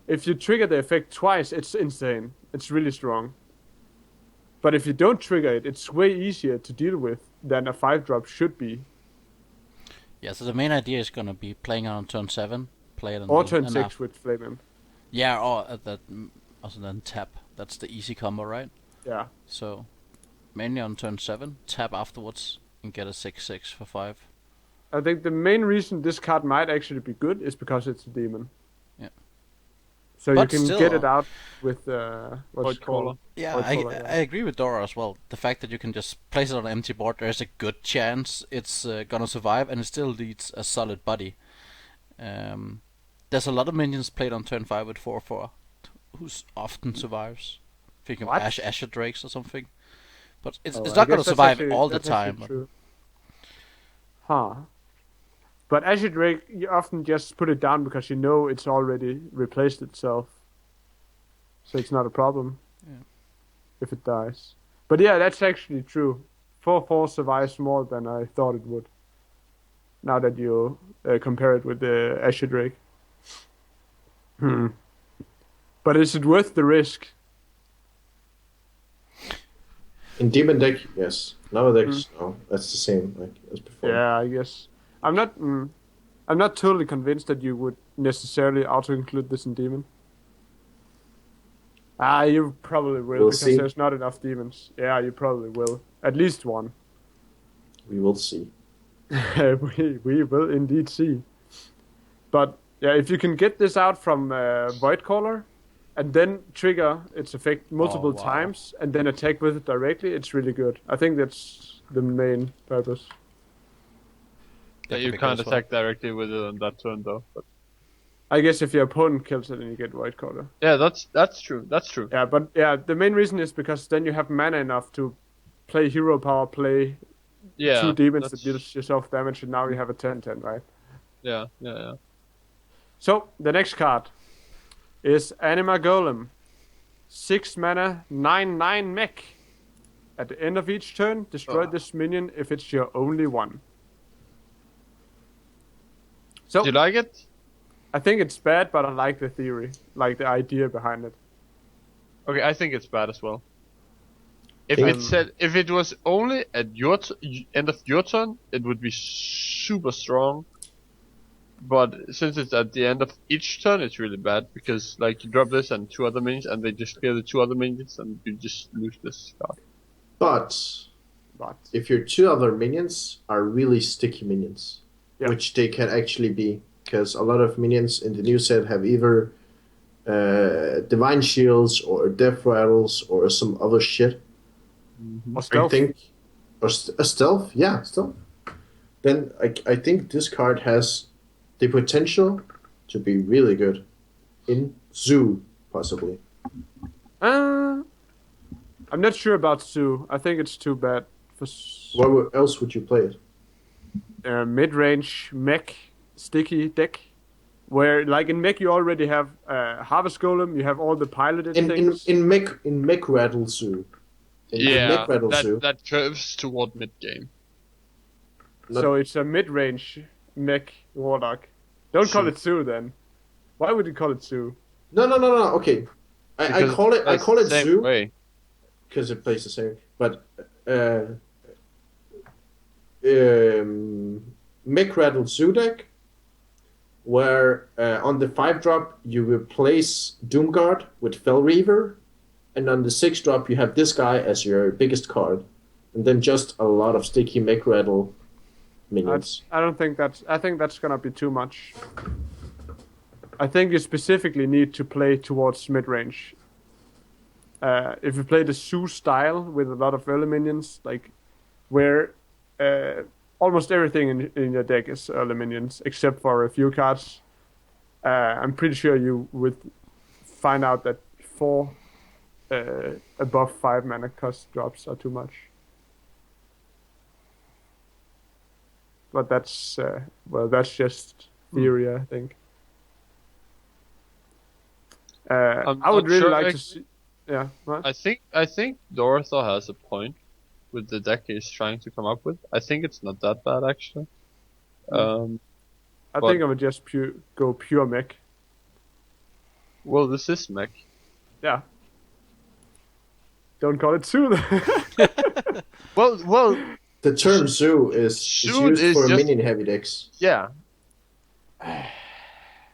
If you trigger the effect twice, it's insane. It's really strong. But if you don't trigger it, it's way easier to deal with than a 5-drop should be. Yeah, so the main idea is gonna be playing on turn 7, play it on Or turn 6 with Flame Imp. Yeah, or at that also then tap. That's the easy combo, right? Yeah. So mainly on turn 7, tap afterwards and get a 6/6 for 5. I think the main reason this card might actually be good is because it's a demon. Yeah. So But you can still, get it out with what's it Collar. called? Yeah, White I collar, yeah. I agree with Dora as well. The fact that you can just place it on an empty board, there's a good chance it's gonna survive, and it still leads a solid body. There's a lot of minions played on turn 5 with 4/4, who's often survives. Think of What? Asher Drakes or something. But it's I not guess gonna that's survive actually- all the that's actually time. But true. Huh. But Azure Drake, you often just put it down because you know it's already replaced itself. So it's not a problem. Yeah. If it dies. But yeah, that's actually true. 4/4 survives more than I thought it would. Now that you compare it with the Azure Drake. But is it worth the risk? In demon deck, yes. Nowadays, no. That's the same like as before. Yeah, I guess. I'm not totally convinced that you would necessarily auto-include this in demon. You probably will, We'll because see. there's not enough demons. Yeah, you probably will. At least one. We will see. we will indeed see. But yeah, if you can get this out from Void Caller, and then trigger its effect multiple wow. times, and then attack with it directly, it's really good. I think that's the main purpose. Yeah, you can't attack directly with it on that turn though. But I guess if your opponent kills it, then you get Void Caller. yeah, that's true. That's true. Yeah, but yeah, the main reason is because then you have mana enough to play hero power, play Yeah. 2 demons that that's- deals yourself damage, and now you have a 10/10, right? Yeah. So, the next card is Anima Golem. 6 mana, 9/9 mech. At the end of each turn, destroy this minion if it's your only one. So, Do you like it? I think it's bad, but I like the theory, like the idea behind it. Okay, I think it's bad as well. If Um, it said, if it was only at your end of your turn, it would be super strong. But since it's at the end of each turn, it's really bad because like you drop this and 2 other minions, and they just clear the 2 other minions, and you just lose this card. But But if your 2 other minions are really sticky minions, Yeah. which they can actually be, because a lot of minions in the new set have either divine shields or death rattles or some other shit. or I stealth. think, or a stealth, yeah, stealth. Then I think this card has the potential to be really good in Zoo, possibly. I'm not sure about Sue. I think it's too bad for Else would you play it? mid-range mech sticky deck. Where, like in mech, you already have Harvest Golem, you have all the piloted things. In mech rattle Zoo. In mech rattle Zoo. that curves toward mid game. So it's a mid-range mech warlock. Don't call it Sue then. Why would you call it Sue? No. Okay, I call it same Zoo way. because it plays the same. But mech rattle Zoo deck, where on the 5-drop you replace Doomguard with Fell Reaver, and on the 6-drop you have this guy as your biggest card, and then just a lot of sticky mech rattle minions. I don't think that's. I think that's gonna be too much. I think you specifically need to play towards mid-range. If you play the Sue style with a lot of early minions, like where almost everything in your deck is early minions, except for a few cards. I'm pretty sure you would find out that 4 above 5 mana cost drops are too much. But that's just theory, I think. I would really like to see. Yeah. What? I think Dorothy has a point with the deck he's trying to come up with. I think it's not that bad actually. I think I would just go pure mech. Well, this is mech. Yeah. Don't call it zoo. Well. The term zoo is used for minion heavy decks. Yeah.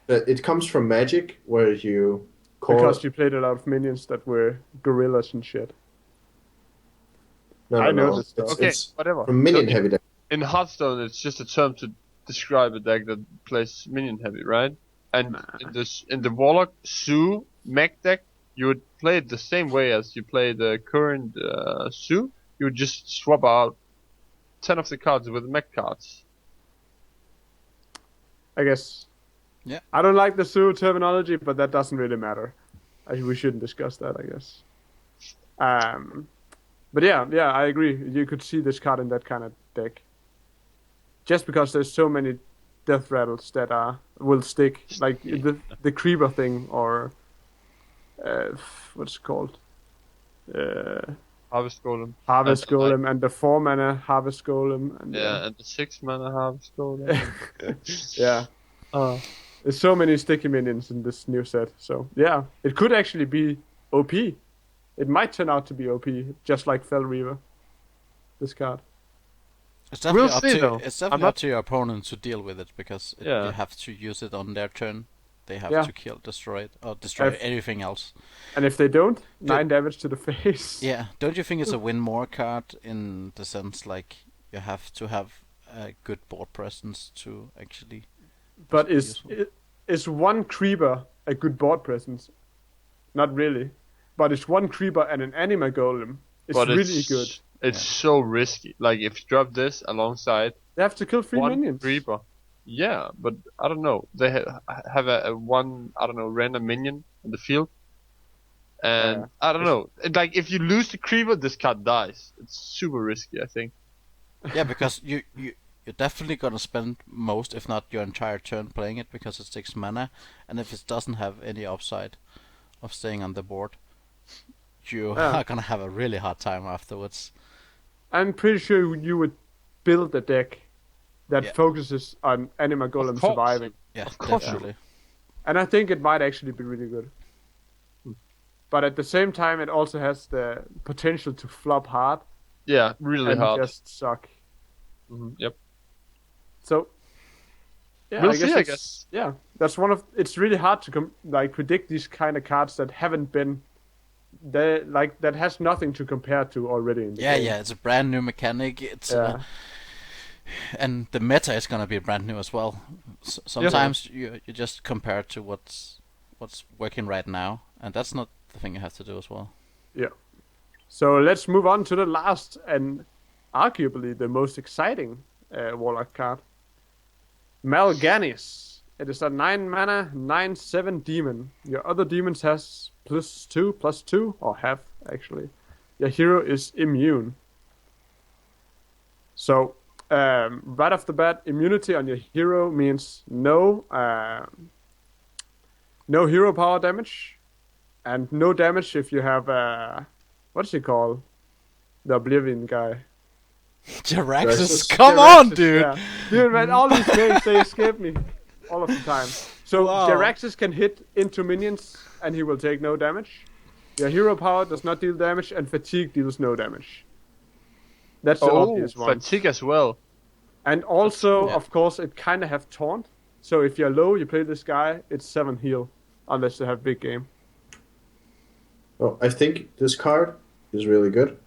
It comes from Magic, where you because you played a lot of minions that were gorillas and shit. No. I know this stuff. It's whatever. From minion heavy deck. In Hearthstone, it's just a term to describe a deck that plays minion heavy, right? And in the Warlock Zoo mech deck, you would play it the same way as you play the current Zoo. You would just swap out 10 of the cards with mech cards. I guess. Yeah. I don't like the zoo terminology, but that doesn't really matter. We shouldn't discuss that, I guess. But yeah, I agree. You could see this card in that kind of deck. Just because there's so many death rattles that will stick, like the creeper thing, or what's it called? Harvest Golem. Harvest Golem, and the 4 mana Harvest Golem. And, and the 6 mana Harvest Golem. Yeah. There's so many sticky minions in this new set, so yeah, it could actually be OP. It might turn out to be OP, just like Fel Reaver. This card. It's definitely up to your opponent to deal with it, because you have to use it on their turn. They have to kill, destroy it, or destroy anything else. And if they don't, 9 damage to the face. Yeah, don't you think it's a win more card in the sense like you have to have a good board presence to actually? But is one creeper a good board presence? Not really. But it's one creeper and an anima golem. It's really good. It's so risky. Like if you drop this alongside, they have to kill 3 minions. Creeper. Yeah, but I don't know. They have a one random minion in the field, and I don't know. Like if you lose the creeper, this card dies. It's super risky, I think. Yeah, because you're definitely gonna spend most, if not your entire turn, playing it because it 6 mana, and if it doesn't have any upside of staying on the board, you are gonna have a really hard time afterwards. I'm pretty sure you would build a deck that focuses on Anima Golem surviving. Yeah, of course. Definitely. And I think it might actually be really good. But at the same time, it also has the potential to flop hard. Yeah, really hard. And just suck. Mm-hmm. Yep. So, yeah, we'll see, I guess. Yeah, that's one of. It's really hard to predict these kind of cards that haven't been. That has nothing to compare to already. In the game. It's a brand new mechanic. It's and the meta is gonna be brand new as well. Sometimes you just compare it to what's working right now, and that's not the thing you have to do as well. Yeah. So let's move on to the last and arguably the most exciting Warlock card, Mal'Ganis. It is a 9 mana 9/7 demon. Your other demons has +2/+2, or half actually. Your hero is immune. So right off the bat, immunity on your hero means no hero power damage, and no damage if you have what's he called? The Oblivion guy. Jaraxxus, come on, dude! Yeah. Dude, man, all these names, they escape me all of the time. So Jaraxxus can hit into minions, and he will take no damage. Your hero power does not deal damage, and fatigue deals no damage. That's the obvious one. Fatigue as well. And also, of course, it kind of have taunt. So if you're low, you play this guy, it's 7 heal, unless you have big game. Well, I think this card is really good.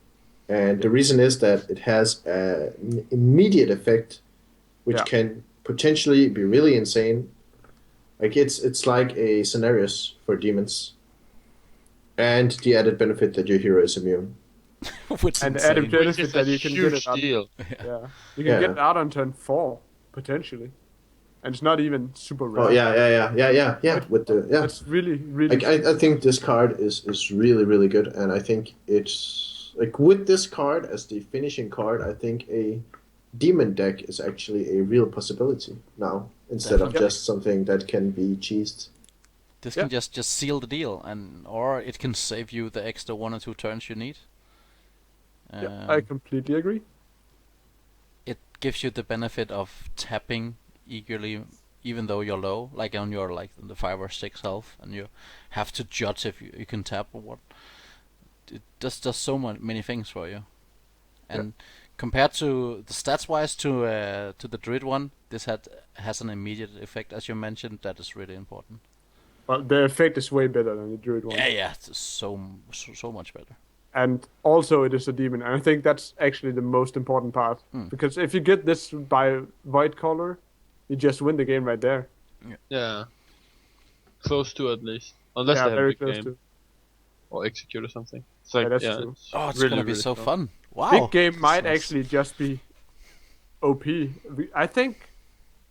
And the reason is that it has an immediate effect, which can potentially be really insane. Like it's like a scenarios for demons. And the added benefit that your hero is immune. And the added Which benefit is that a you can get huge it out. deal. Yeah, you can get it out on turn 4 potentially, and it's not even super rare. Oh yeah. With the That's really. I think this card is really good, and I think it's like with this card as the finishing card, I think a demon deck is actually a real possibility now instead of just something that can be cheesed. This can just seal the deal, or it can save you the extra 1 or 2 turns you need. I completely agree. It gives you the benefit of tapping eagerly, even though you're low, like on your the 5 or 6 health, and you have to judge if you can tap or what. It does so many things for you, and compared to the stats wise to the druid one, this has an immediate effect, as you mentioned. That is really important. Well, the effect is way better than the druid one. Yeah, it's so much better. And also it is a demon, and I think that's actually the most important part. Because if you get this by Void Caller, you just win the game right there. Yeah. Close to at least. Unless they have very a big close game. to. Or Execute or something. It's like, that's true. It's really, gonna be really so fun. fun. Wow. Big game might actually just be OP. I think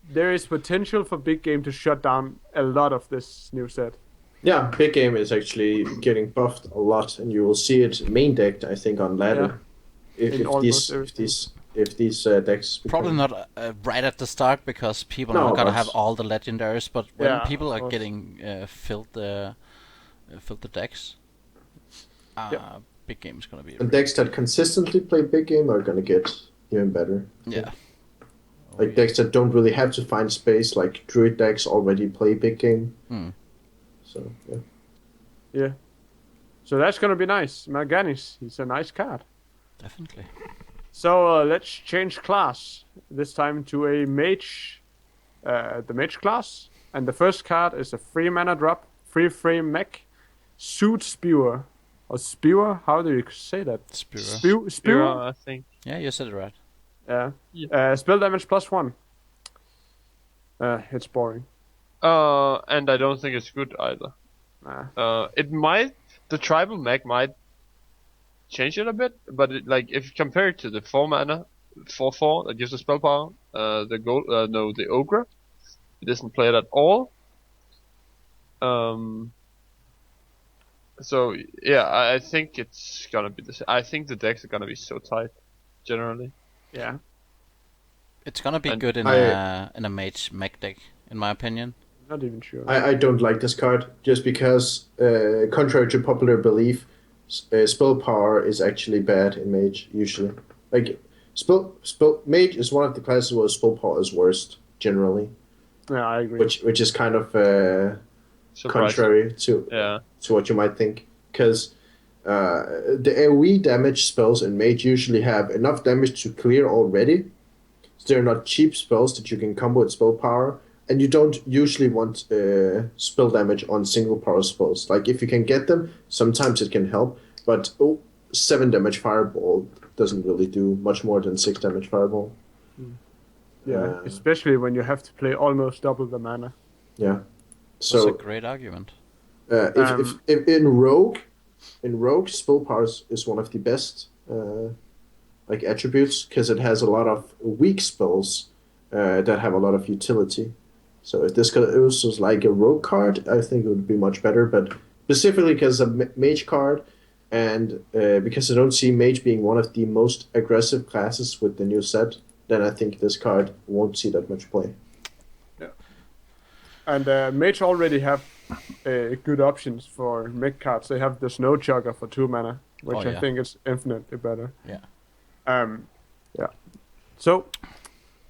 there is potential for big game to shut down a lot of this new set. Yeah, big game is actually getting buffed a lot, and you will see it main decked, I think, on ladder. If these decks become... Probably not right at the start, because people are not gonna have all the legendaries. But when people are getting filled the decks, big game is gonna be. And decks that consistently play big game are gonna get even better. Yeah. Like decks that don't really have to find space, like druid decks already play big game. So yeah. So that's gonna be nice. Marganis, he's a nice card. Definitely. So let's change class. This time to a mage, the mage class. And the first card is a 3 mana drop, 3-frame mech, Suit Spewer. Or Spewer? How do you say that? Spewer. Spewer, I think. Yeah, you said it right. Yeah. Spell damage +1. It's boring. And I don't think it's good either. It might, the tribal mech might change it a bit, but if you compare it to the 4 mana, 4/4 that gives the spell power, the ogre, it doesn't play it at all. So yeah, I think it's gonna be I think the decks are gonna be so tight, generally. Yeah. It's gonna be good in a mage mech deck, in my opinion. Not even sure. I don't like this card just because, contrary to popular belief, spell power is actually bad in mage usually. Like mage is one of the classes where spell power is worst generally. Yeah, I agree. Which is kind of contrary to what you might think, because the AoE damage spells in mage usually have enough damage to clear already. So they're not cheap spells that you can combo with spell power. And you don't usually want spell damage on single power spells. Like, if you can get them, sometimes it can help. But 7 damage fireball doesn't really do much more than 6 damage fireball. Yeah, especially when you have to play almost double the mana. Yeah. So, that's a great argument. If in Rogue, spell power is one of the best attributes, because it has a lot of weak spells that have a lot of utility. So if this was like a rogue card, I think it would be much better. But specifically because of mage card, and because I don't see mage being one of the most aggressive classes with the new set, then I think this card won't see that much play. Yeah. And mage already have good options for mech cards. They have the Snow Chugger for 2 mana, which I think is infinitely better. Yeah. So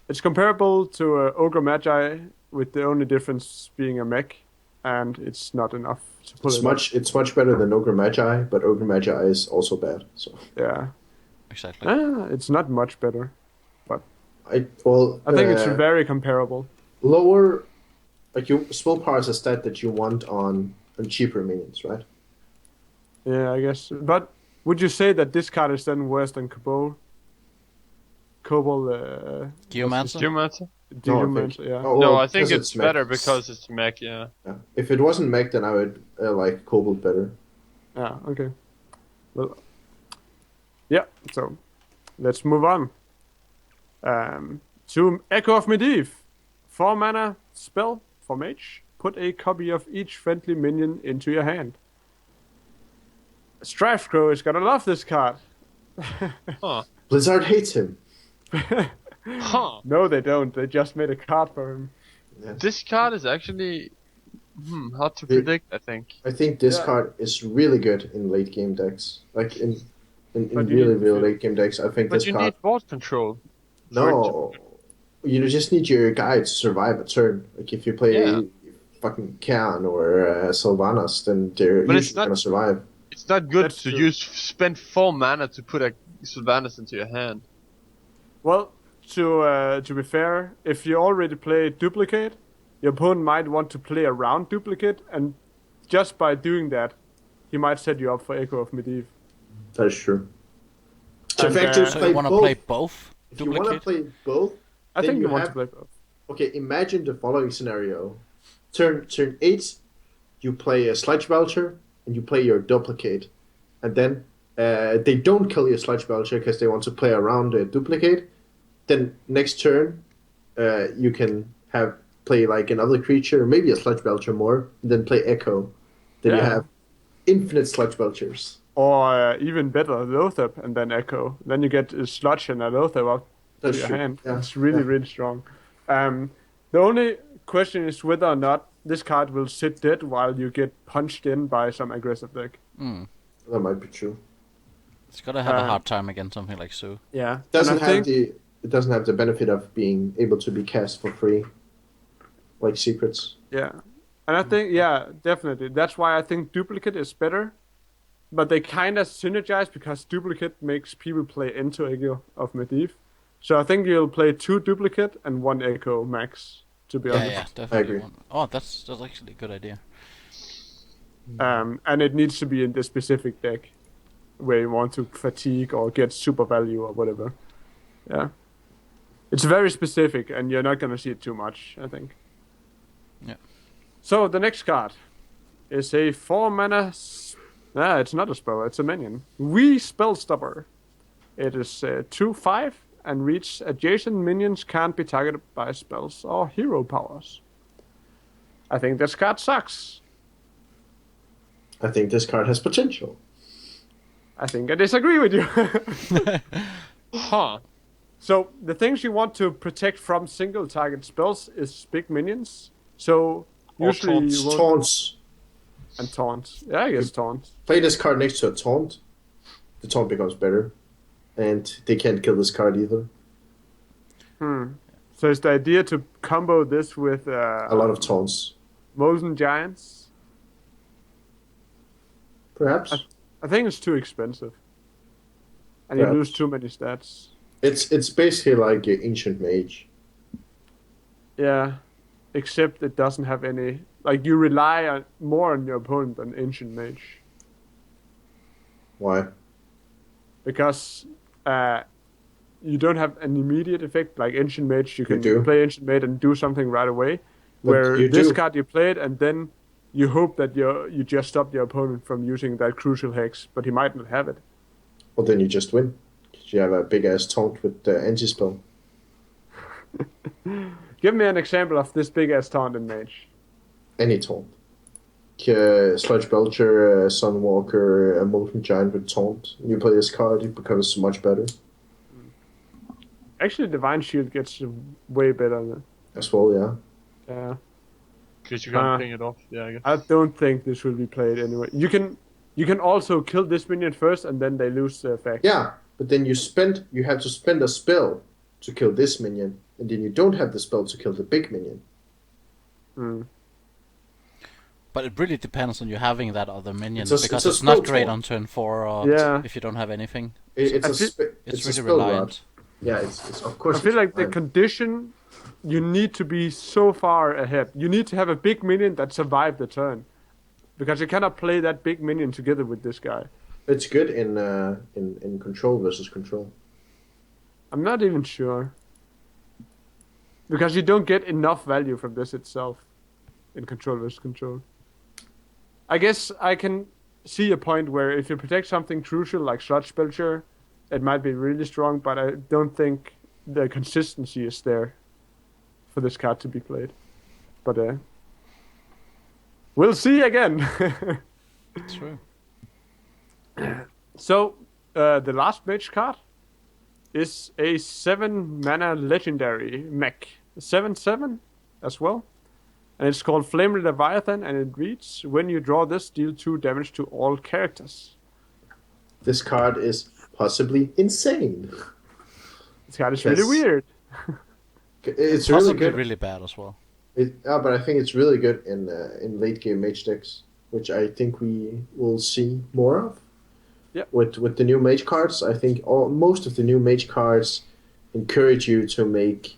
it's comparable to Ogre Magi, with the only difference being a mech, and it's not enough to pull it. It's much better than Ogre Magi, but Ogre Magi is also bad. So yeah, exactly. It's not much better, but I think it's very comparable. Lower, spell power is a stat that you want on cheaper minions, right? Yeah, I guess. But would you say that this card is then worse than Geomancer? Geomancer? Yeah. No, I think it's better because it's mech, yeah. If it wasn't mech, then I would like Kobold better. Yeah, okay. Well, Yeah, so let's move on. To Echo of Medivh. 4 mana spell for mage. Put a copy of each friendly minion into your hand. Strifecrow is gonna love this card. Huh. Blizzard hates him. Huh. No, they don't. They just made a card for him. Yeah. This card is actually hard to predict, I think. I think this Yeah. card is really good in late game decks. Like in But you really need- late game decks, I think But this you card. need board control. No, you just need your guy to survive a turn. Like if you play Yeah. fucking Kaon or Sylvanas, then they're But it's usually not- gonna survive. It's not good That's to true. spend 4 mana to put a Sylvanas into your hand. Well, to be fair, if you already play Duplicate, your opponent might want to play around Duplicate, and just by doing that, he might set you up for Echo of Medivh. That is true. So And, if actually So play you want to both, play both? if you want to Duplicate? play both, I then think you you want to have- play both. okay. Imagine the following scenario: turn 8, you play a Sludge Belcher and you play your Duplicate, and then they don't kill your Sludge Belcher because they want to play around the Duplicate. Then next turn, you can play like another creature, maybe a Sludge Belcher more, and then play Echo. Then you Yeah. have infinite Sludge Belchers. Or even better, Lothar and then Echo. Then you get a Sludge and a Lothar up That's to your true. hand. Yeah. It's really, Yeah. really strong. The only question is whether or not this card will sit dead while you get punched in by some aggressive deck. That might be true. It's gonna have a Uh, hard time against something like Sue. Yeah. It doesn't have the benefit of being able to be cast for free, like secrets. Yeah. And I think, yeah, definitely. That's why I think Duplicate is better. But they kind of synergize because Duplicate makes people play into Echo of Medivh. So I think you'll play 2 Duplicate and 1 Echo max, to be Yeah, honest. yeah, definitely. agree. Oh, that's actually a good idea. And it needs to be in the specific deck where you want to fatigue or get super value or whatever. Yeah. It's very specific and you're not going to see it too much, I think. Yeah. So the next card is a 4 mana. It's not a spell, it's a minion. Spell Stopper. It is 2/5 and reach adjacent minions can't be targeted by spells or hero powers. I think this card sucks. I think this card has potential. I think I disagree with you. Huh. So the things you want to protect from single target spells is big minions. So usually taunts. you won't... Taunts. And taunts. Yeah, I guess taunts. Play this card next to a taunt. The taunt becomes better. And they can't kill this card either. So is the idea to combo this with A lot of taunts. Molten Giants? Perhaps. I think it's too expensive. And Yeah. you lose too many stats. It's basically like an Ancient Mage. Yeah. Except it doesn't have any... Like, you rely more on your opponent than Ancient Mage. Why? Because you don't have an immediate effect. Like Ancient Mage, you can do. play Ancient Mage and do something right away. But Where you this do. card you play it, and then you hope that you just stop your opponent from using that crucial hex, but he might not have it. Well, then you just win. 'Cause you have a big ass taunt with the anti-spell. Give me an example of this big ass taunt in Mage. Any taunt. Sludge Belcher, Sunwalker, a Molten Giant with taunt. You play this card, it becomes much better. Actually, Divine Shield gets way better than. As well, yeah. Yeah. Because you can't ping it off. Yeah, I guess. I don't think this will be played anyway. You can also kill this minion first, and then they lose the effect. Yeah, but then you have to spend a spell to kill this minion, and then you don't have the spell to kill the big minion. But it really depends on you having that other minion, It's a- because it's a it's not spell great taunt. on turn 4 or Yeah. if you don't have anything. It's I a feel- It's a really spell reliant. rod. Yeah, it's of course. I feel it's like the fine. condition, you need to be so far ahead. You need to have a big minion that survived the turn. Because you cannot play that big minion together with this guy. It's good in control versus control. I'm not even sure. Because you don't get enough value from this itself. In control versus control. I guess I can see a point where if you protect something crucial like Sludge Belcher, it might be really strong, but I don't think the consistency is there for this card to be played. But we'll see again. True. So, the last mage card is a 7-mana legendary mech. 7/7 as well. And it's called Flaming Leviathan, and it reads, when you draw this, deal 2 damage to all characters. This card is possibly insane. This card is really weird. It's really good. Really bad as well. But I think it's really good in late game mage decks, which I think we will see more of. Yeah. With the new mage cards, I think most of the new mage cards encourage you to make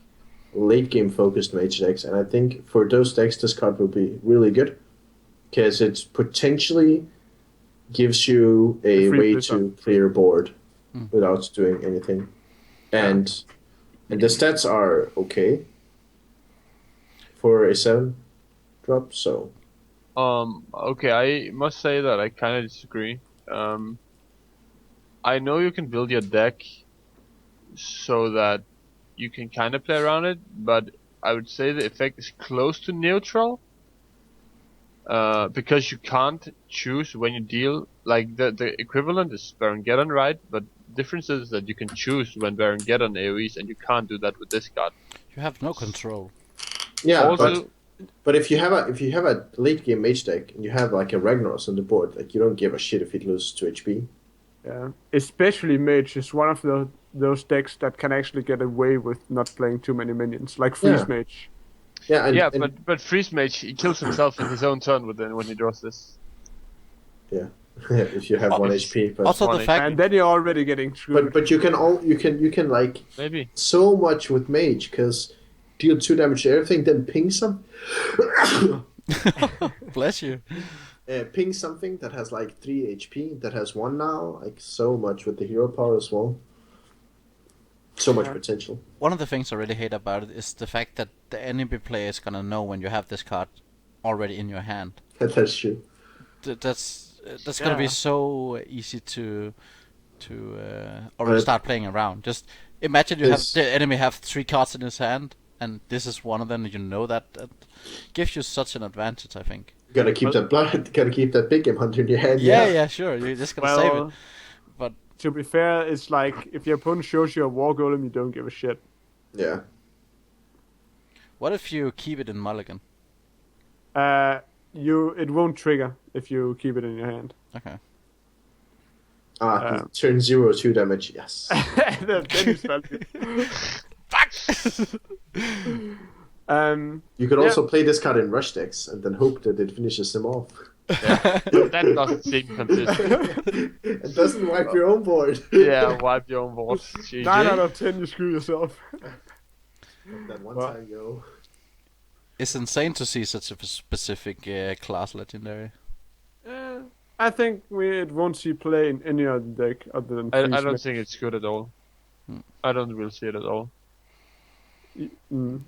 late game focused mage decks, and I think for those decks this card will be really good because it potentially gives you a way to clear board without doing anything, and the stats are okay for a 7 drop. So okay, I must say that I kind of disagree. I know you can build your deck so that you can kind of play around it, but I would say the effect is close to neutral, because you can't choose when you deal, like the equivalent is Baron Geddon, right? But the difference is that you can choose when Baron Geddon AoEs, and you can't do that with this card. You have no control. Yeah, also, but if you have a late game mage deck and you have like a Ragnaros on the board, like you don't give a shit if it loses 2 HP. Yeah, especially mage is one of those decks that can actually get away with not playing too many minions, like Freeze Mage. Yeah, but Freeze Mage, he kills himself in his own turn when he draws this. Yeah, if you have 1 HP. But also the fact, and then you're already getting screwed. But you can like maybe so much with mage because deal 2 damage to everything, then ping some. Bless you. Ping something that has like 3 HP, that has 1 now, like so much with the hero power as well. So much potential. One of the things I really hate about it is the fact that the enemy player is gonna know when you have this card already in your hand. That's true. That's gonna be so easy to already start playing around. Just imagine the enemy have 3 cards in his hand, and this is one of them. You know that gives you such an advantage, I think. Gotta keep that big game hunter in your hand. Yeah, sure. You're just gonna save it. But to be fair, it's like if your opponent shows you a war golem, you don't give a shit. Yeah. What if you keep it in mulligan? It won't trigger if you keep it in your hand. Okay. Turn 0 2 damage. Yes. Then it's Fuck. You could also play this card in rush decks and then hope that it finishes them off. Yeah, that doesn't seem consistent. It doesn't wipe your own board. Yeah, wipe your own board. 9 out of 10, you screw yourself. That one time, yo. It's insane to see such a specific class legendary. I think it won't see play in any other deck other than I don't think it's good at all. I don't really see it at all.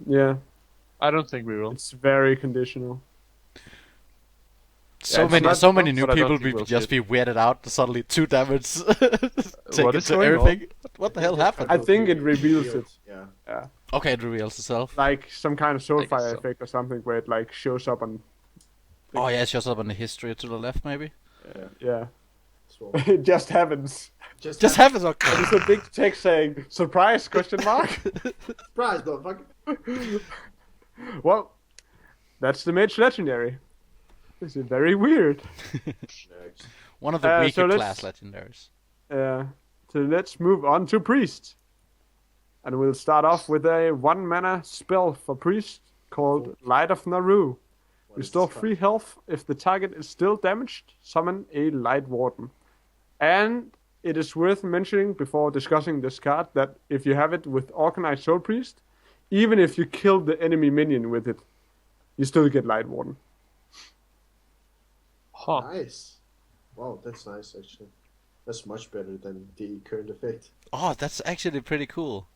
Yeah. I don't think we will. It's very conditional. So many new people will just be weirded out. Suddenly 2 damage taken to everything. What the hell happened? I think it reveals it. Yeah. Okay, it reveals itself. Like some kind of soulfire effect or something where it like shows up on. Oh yeah, it shows up on the history to the left, maybe. Yeah. It just happens. Just happens. Okay. There's a big text saying "surprise?" Question mark. Surprise, motherfucker. Well, that's the mage legendary. This is very weird. One of the weaker class legendaries. So let's move on to priest. And we'll start off with a 1-mana spell for priest called Light of Naru. Restore 3 health if the target is still damaged. Summon a Light Warden. And it is worth mentioning before discussing this card that if you have it with Organized Soul Priest, even if you kill the enemy minion with it, you still get Light Warden. Huh. Nice. Wow, that's nice actually. That's much better than the current effect. Oh, that's actually pretty cool.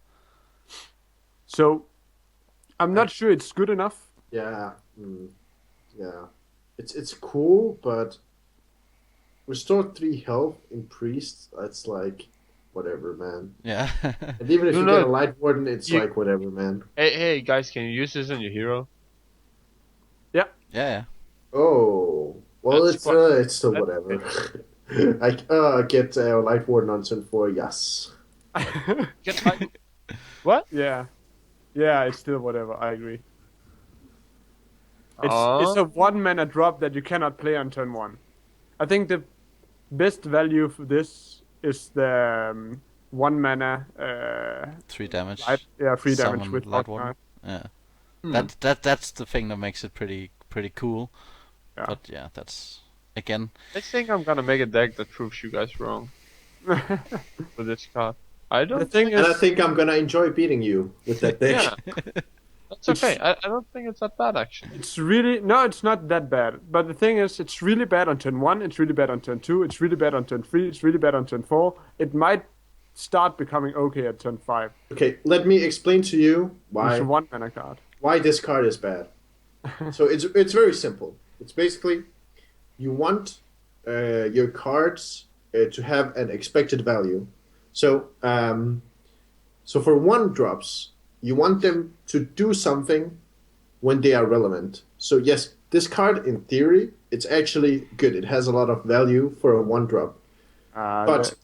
So, I'm not sure it's good enough. Yeah. Yeah. It's cool, but restore 3 health in priest, that's like whatever, man. Yeah. And even if you get a Light Warden, it's like whatever, man. Hey guys, can you use this on your hero? Yeah. Yeah. Oh, well, it's still whatever. I get Light Warden on turn 4, yes. Get Light. What? Yeah, it's still whatever. I agree. It's a 1 mana drop that you cannot play on turn 1. I think the best value for this is the 1 mana 3 damage. 3 damage with Light Warden. Yeah. That's the thing that makes it pretty cool. Yeah. But yeah, that's again. I think I'm gonna make a deck that proves you guys wrong with this card. I think I'm gonna enjoy beating you with that deck. Yeah. That's okay. I don't think it's that bad, actually. It's not that bad. But the thing is, it's really bad on turn 1, it's really bad on turn 2, it's really bad on turn 3, it's really bad on turn 4. It might start becoming okay at turn 5. Okay, let me explain to you why. It's a 1 mana card. Why this card is bad. So it's very simple. It's basically, you want your cards to have an expected value. So for 1-drops, you want them to do something when they are relevant. So yes, this card, in theory, it's actually good. It has a lot of value for a 1-drop. But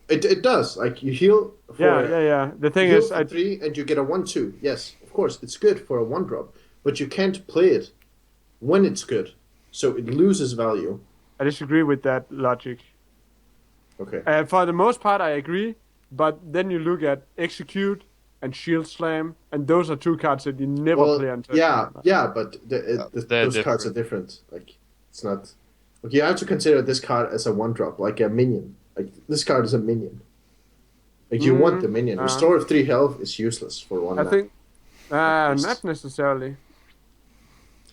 it does. Like, you heal for... Yeah. The thing is... 3 and you get a 1/2. Yes, of course, it's good for a 1-drop. But you can't play it when it's good. So it loses value. I disagree with that logic. Okay. For the most part, I agree. But then you look at Execute and Shield Slam, and those are 2 cards that you never play until. Yeah, but those cards are different. Like, it's not. Okay, you have to consider this card as a 1-drop, like a minion. Like, this card is a minion. Like, you want the minion. Restore of 3 health is useless for 1 mana. I think not necessarily.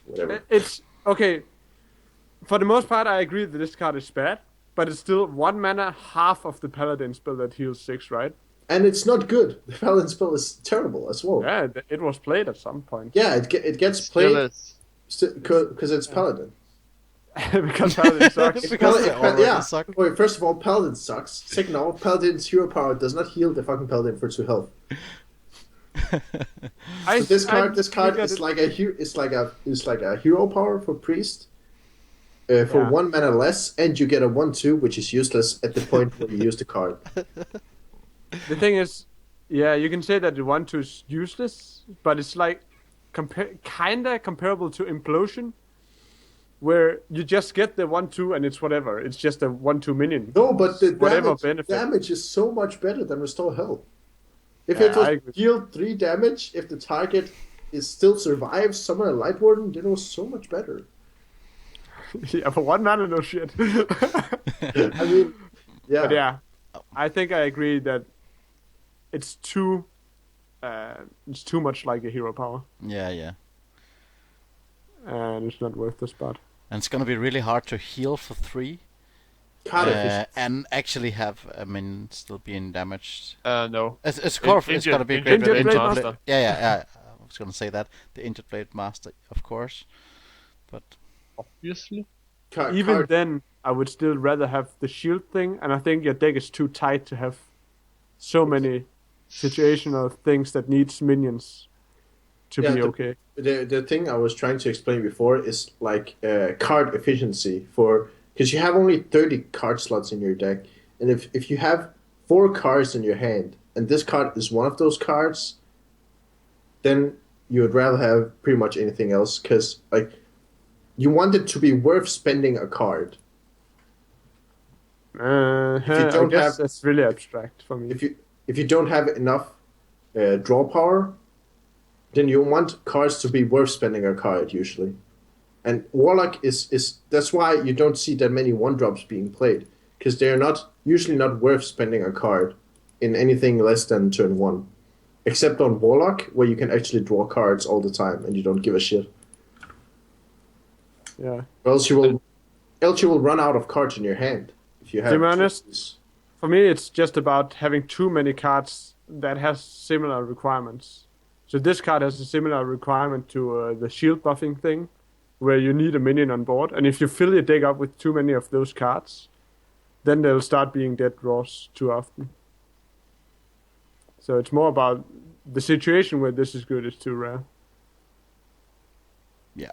Whatever. It's okay. For the most part, I agree that this card is bad, but it's still 1 mana, half of the Paladin spell that heals 6, right? And it's not good. The Paladin spell is terrible as well. Yeah, it was played at some point. Yeah, it gets played because it's Paladin. Because Paladin sucks. Suck. Wait, first of all, Paladin sucks. Second of all, Paladin's hero power does not heal the fucking Paladin for 2 health. This card is like a hero power for priest. For 1 mana less, and you get a 1/2, which is useless at the point where you use the card. The thing is, you can say that the 1/2 is useless, but it's like kinda comparable to Implosion, where you just get the 1/2 and it's whatever. It's just a 1/2 minion. No, but the benefit. damage is so much better than Restore Health. If it was deal 3 damage, if the target still survives, summon a Light Warden, then it was so much better. Yeah, for 1 mana, no shit. I mean, yeah. But yeah, I think I agree that it's too much like a hero power. Yeah. And it's not worth the spot. And it's gonna be really hard to heal for 3. And actually have a minion still being damaged. No. It's gonna be great. Injured Blade Master. Yeah. I was gonna say that. The Injured Blade Master, of course. But obviously. Even then, I would still rather have the shield thing, and I think your deck is too tight to have so many situational things that needs minions to be okay. The thing I was trying to explain before is like card efficiency because you have only 30 card slots in your deck, and if you have 4 cards in your hand, and this card is one of those cards, then you would rather have pretty much anything else, because like you want it to be worth spending a card. I guess that's really abstract for me. If you don't have enough draw power, then you want cards to be worth spending a card usually. And Warlock is that's why you don't see that many 1-drops being played, because they're usually not worth spending a card in anything less than turn 1, except on Warlock, where you can actually draw cards all the time and you don't give a shit. Yeah. Or else you will run out of cards in your hand if you have. To be honest, for me, it's just about having too many cards that has similar requirements. So this card has a similar requirement to the shield buffing thing, where you need a minion on board, and if you fill your deck up with too many of those cards, then they'll start being dead draws too often. So it's more about the situation where this is good is too rare. Yeah.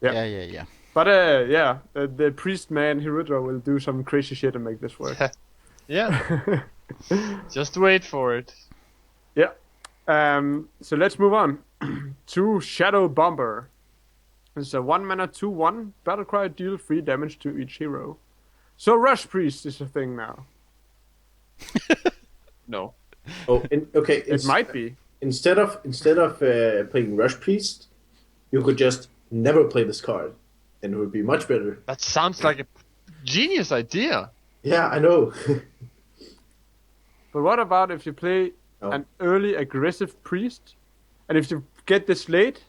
Yeah. Yeah. But the priest man Hirudra will do some crazy shit and make this work. Yeah. Just wait for it. Yeah. So let's move on to Shadow Bomber. It's a 1 mana 2/1 battlecry, deal 3 damage to each hero. So Rush Priest is a thing now. No. Oh, okay. It might be. Instead of playing Rush Priest, you could just never play this card, and it would be much better. That sounds like a genius idea. Yeah, I know. But what about if you play an early aggressive priest, and if you get this late,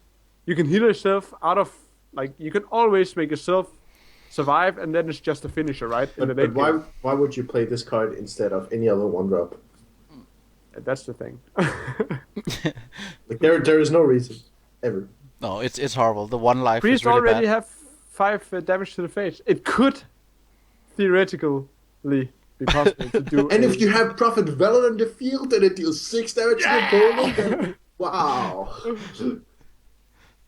you can heal yourself out of, like, you can always make yourself survive, and then it's just a finisher, right? But why would you play this card instead of any other 1-drop? That's the thing. Like there is no reason ever. No, it's horrible. The 1 life Priest is really already bad. have 5 damage to the face. It could theoretically be possible to do. And if you have Prophet Valor on the field, then it deals 6 damage to the opponent. Then, wow. Do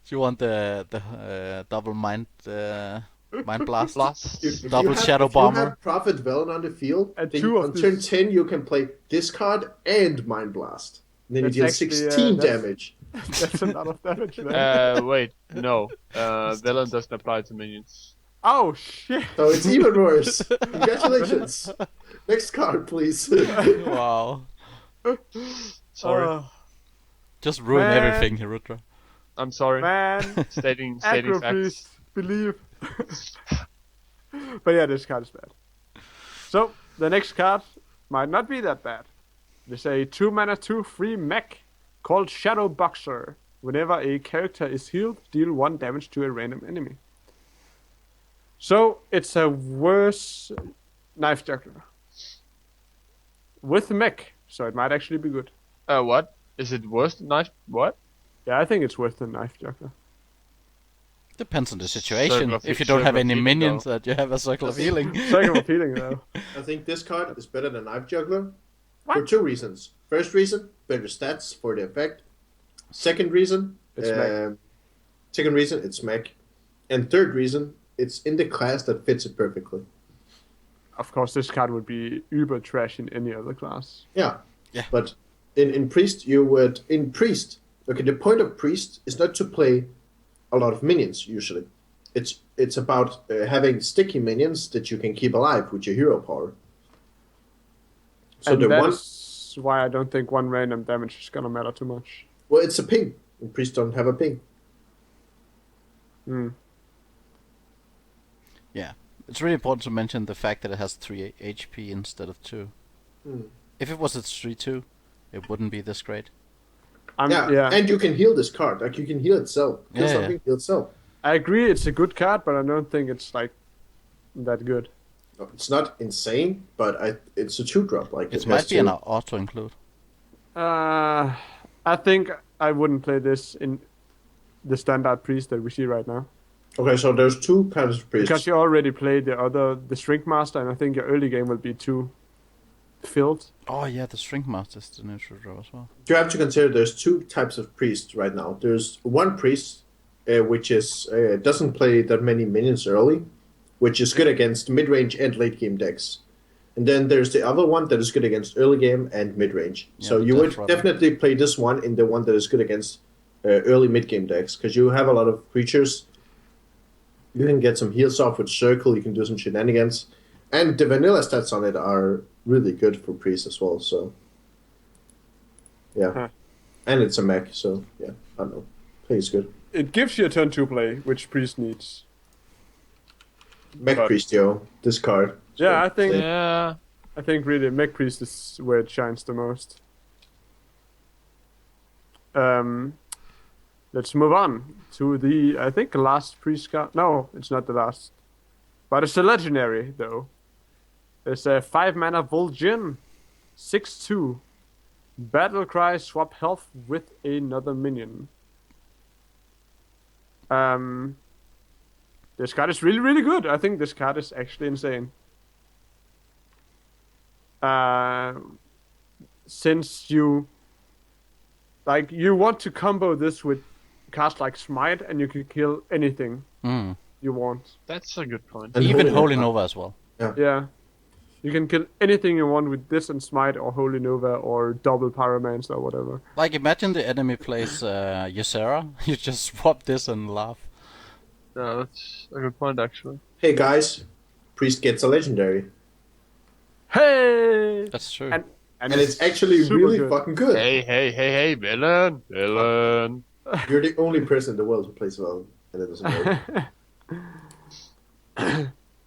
you want the double mind blast? Double Shadow Bomber. If you have Prophet Valor on the field, And then 2 of on turn 10 you can play this card and Mind Blast. And then you deal That's actually, 16 damage. That's a lot of damage, man. Wait, no. Villain doesn't apply to minions. Oh shit! So it's even worse. Congratulations. Next card, please. Wow. Sorry. Just ruin Man. everything, Hirudra. I'm sorry. Man, Stating aggro facts. priest, believe. But yeah, this card is bad. So the next card might not be that bad. There's a 2 mana 2/3 mech called Shadow Boxer. Whenever a character is healed, deal 1 damage to a random enemy. So it's a worse knife juggler with mech, so it might actually be good. What? Is it worse than knife? What? Yeah, I think it's worse than knife juggler. Depends on the situation. Circle of- If you don't have circle of any healing, minions, though. that you have a circle of healing. Second of healing though. I think this card is better than Knife Juggler for 2 reasons. First reason, better stats for the effect. Second reason, It's mech. Second reason, it's mech. And third reason, it's in the class that fits it perfectly. Of course, this card would be uber trash in any other class. Yeah. Yeah. But in Priest, okay, the point of Priest is not to play a lot of minions, usually. It's about having sticky minions that you can keep alive with your hero power. So And the that's why I don't think 1 random damage is gonna matter too much. well, it's a ping. And Priests don't have a ping. Yeah. It's really important to mention the fact that it has 3 HP instead of 2. If it was at 3/2, it wouldn't be this great. Yeah, and you can heal this card. Like, you can heal itself. Heal Yeah, something, heal itself. I agree it's a good card, but I don't think it's like that good. No, it's not insane, but it's a 2-drop. Like, It it might has be an auto include. I think I wouldn't play this in the standard priest that we see right now. Okay, so there's 2 kinds of priests. Because you already played the Shrink Master, and I think your early game will be too filled. Oh yeah, the Shrink Master is the neutral draw as well. You have to consider there's 2 types of priests right now. There's one priest, which is doesn't play that many minions early, which is good against mid-range and late-game decks. And then there's the other one that is good against early game and mid-range. Yeah, So you would right. definitely play this one in the one that is good against early mid-game decks, because you have a lot of creatures. You can get some heals off with Circle, you can do some shenanigans. And the vanilla stats on it are really good for Priest as well, so... Yeah. Huh. And it's a mech, so yeah, I don't know. I think it's good. It gives you a turn 2 play, which priest needs. Mech But- Priest, yo. This card. Yeah, I think Yeah. I think really Mech Priest is where it shines the most. Let's move on to the, I think, last priest card. No, it's not the last. But it's a legendary, though. It's a 5 mana Vol'jin, 6/2. Battle cry, swap health with another minion. This card is really, really good. I think this card is actually insane. since you want to combo this with cards like Smite, and you can kill anything you want. That's a good point. And even Holy Nova as well. Yeah. You can kill anything you want with this and Smite or Holy Nova or double Pyromancer or whatever. Like, imagine the enemy plays Ysera. You just swap this and laugh. Yeah, that's a good point, actually. Hey guys, Priest gets a legendary. Hey! That's true. And it's actually really good. fucking good. Hey, villain! You're the only person in the world who plays well, and it doesn't work.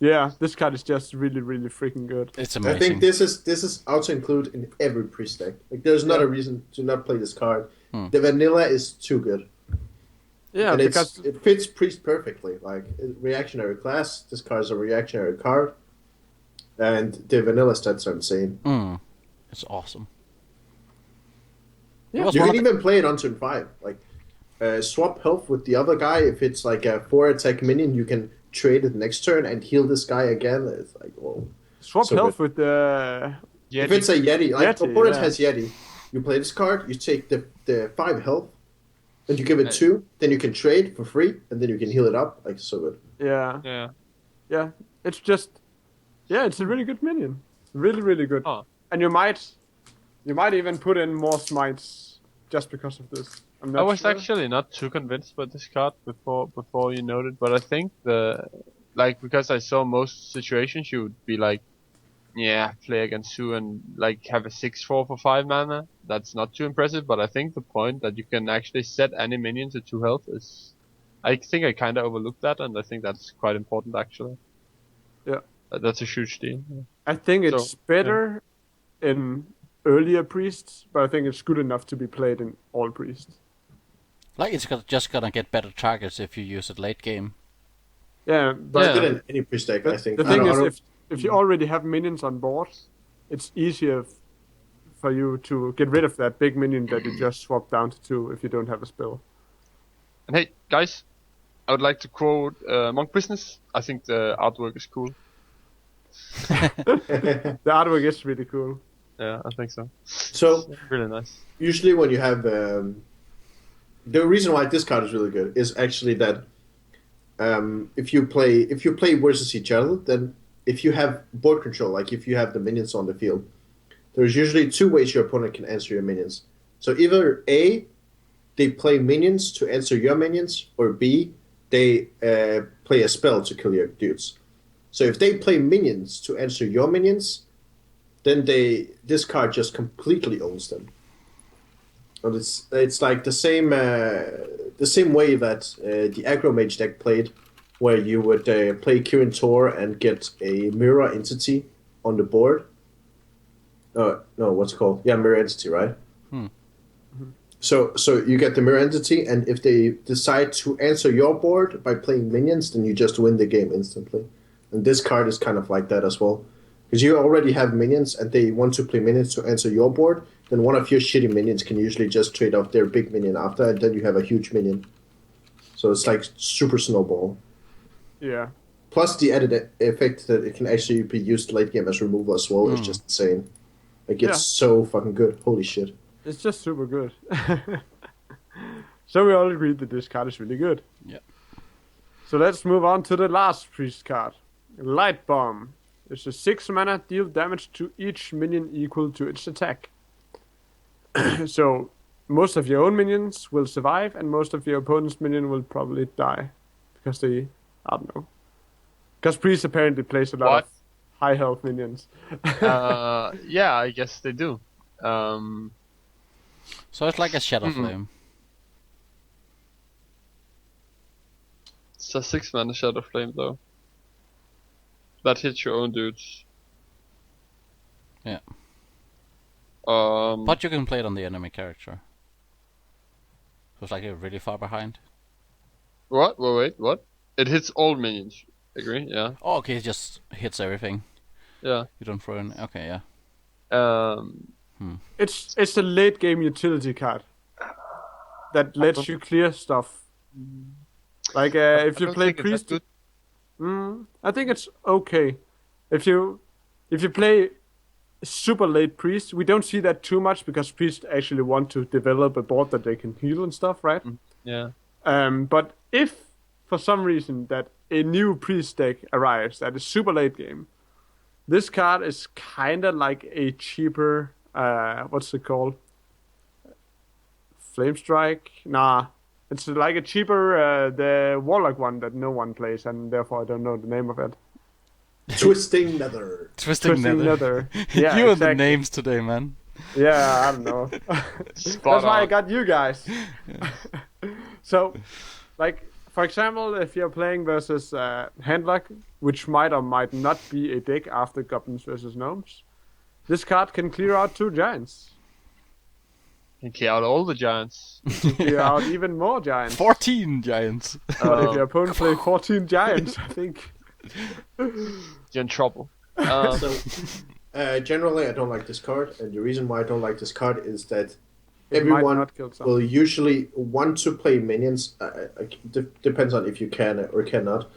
Yeah, this card is just really, really freaking good. It's amazing. I think this is auto include in every priest deck. Like, there's not a reason to not play this card. The vanilla is too good. Yeah, and because it fits priest perfectly. Like, reactionary class, this card is a reactionary card, and the vanilla stats are insane. It's awesome. Yeah. You can even play it on turn 5. Like, swap health with the other guy. If it's like a 4-attack minion, you can trade it next turn and heal this guy again. It's like, whoa. Swap so health good. with the Yeti. If it's a Yeti, like Yeti, opponent yeah. has Yeti, you play this card, you take the 5 health, and you give it 2, then you can trade for free, and then you can heal it up. Like, so good. Yeah. It's just, it's a really good minion. Really, really good. Oh. And you might even put in more smites just because of this. I was actually not too convinced by this card before you noted, but I think because I saw most situations you would be like, play against Sue and like have a 6/4 for 5 mana. That's not too impressive, but I think the point that you can actually set any minion to 2 health is, I think I kind of overlooked that, and I think that's quite important actually. Yeah. That's a huge deal. I think it's better in earlier priests, but I think it's good enough to be played in all priests. Like, it's just gonna get better targets if you use it late game. Yeah, but It's good in any priest deck, I think. the thing is, if you already have minions on board, it's easier for you to get rid of that big minion that you just swap down to 2 if you don't have a spell. And hey, guys, I would like to quote Monk Business. I think the artwork is cool. The artwork is really cool. Yeah, I think so. So, It's really nice. usually when you have... the reason why this card is really good is actually that if you play versus each other, then if you have board control, like if you have the minions on the field, there's usually 2 ways your opponent can answer your minions. So either A, they play minions to answer your minions, or B, they play a spell to kill your dudes. So if they play minions to answer your minions, then this card just completely owns them. And it's like the same way that the aggro mage deck played, where you would play Kirin Tor and get a mirror entity on the board. No, what's it called? Yeah, mirror entity, right? So you get the mirror entity, and if they decide to answer your board by playing minions, then you just win the game instantly. And this card is kind of like that as well. Because you already have minions, and they want to play minions to answer your board, then one of your shitty minions can usually just trade off their big minion after, and then you have a huge minion. So it's like super snowball. Yeah. Plus the added effect that it can actually be used late game as removal as well is just insane. Like, it's so fucking good. Holy shit. It's just super good. So we all agree that this card is really good. Yeah. So let's move on to the last priest card. Light Bomb. It's a 6 mana, deal damage to each minion equal to its attack. So most of your own minions will survive, and most of your opponent's minion will probably die. Because they, I don't know. Because priest apparently plays a lot of high health minions. Yeah, I guess they do. So it's like a Shadow Flame. It's a 6 mana Shadow Flame though. That hits your own dudes. Yeah. But But you can play it on the enemy character. So it's like you're really far behind. what? Wait, what? It hits all minions. Agree? Yeah. Oh, okay, it just hits everything. Yeah. You don't throw in. Okay, yeah. It's a late game utility card that lets you clear stuff. Like if you play priest, good. I think it's okay. If you play super late priest. We don't see that too much because priests actually want to develop a board that they can heal and stuff, right? Yeah. But if for some reason that a new priest deck arrives that is super late game, this card is kind of like a cheaper, what's it called? Flame Strike? Nah. It's like a cheaper, the Warlock one that no one plays, and therefore I don't know the name of it. Twisting Nether. Twisting Nether. Yeah, you exactly. and the names today, man. Yeah, I don't know. That's why I got you guys. So, like, for example, if you're playing versus Handlock, which might or might not be a deck after Goblins versus Gnomes, this card can clear out 2 giants. And clear out all the giants. Clear out even more giants. 14 giants. But if your opponent plays 14 giants, I think you're in trouble. Generally, I don't like this card, and the reason why I don't like this card is that everyone will usually want to play minions. Depends on if you can or cannot.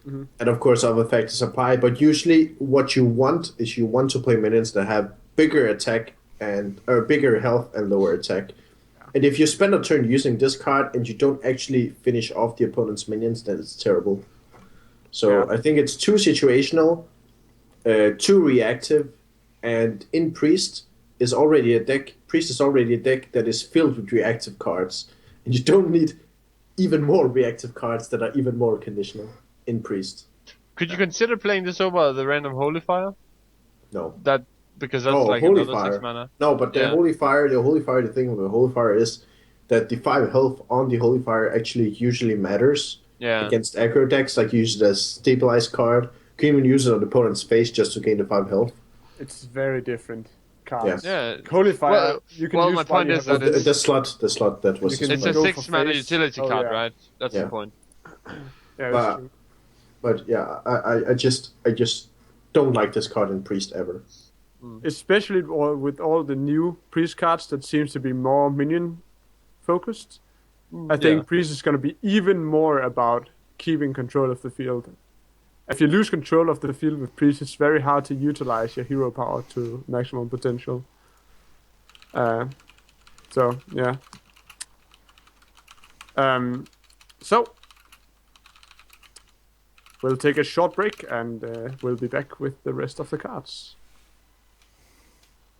Mm-hmm. And of course, other factors apply. But usually, what you want is you want to play minions that have bigger attack or bigger health and lower attack. Yeah. And if you spend a turn using this card and you don't actually finish off the opponent's minions, then it's terrible. So I think it's too situational, too reactive, and in Priest is already a deck. Priest is already a deck that is filled with reactive cards, and you don't need even more reactive cards that are even more conditional in Priest. Could you consider playing this over the random Holy Fire? No. Because that's like Holy another Fire. 6 mana. No, but the Holy Fire, the thing with the Holy Fire is that the 5 health on the Holy Fire actually usually matters against aggro decks. Like you use it as stabilized card. You can even use it on the opponent's face just to gain the 5 health. It's very different cards. Yeah. Holy Fire, you can use my point is that the slot that was... It's a 6 mana utility card, right? That's the point. Yeah, but yeah, I just don't like this card in Priest ever. Especially with all the new Priest cards that seems to be more minion focused. I think Priest is going to be even more about keeping control of the field. If you lose control of the field with Priest, it's very hard to utilize your hero power to maximum potential. So, yeah. So, we'll take a short break and we'll be back with the rest of the cards.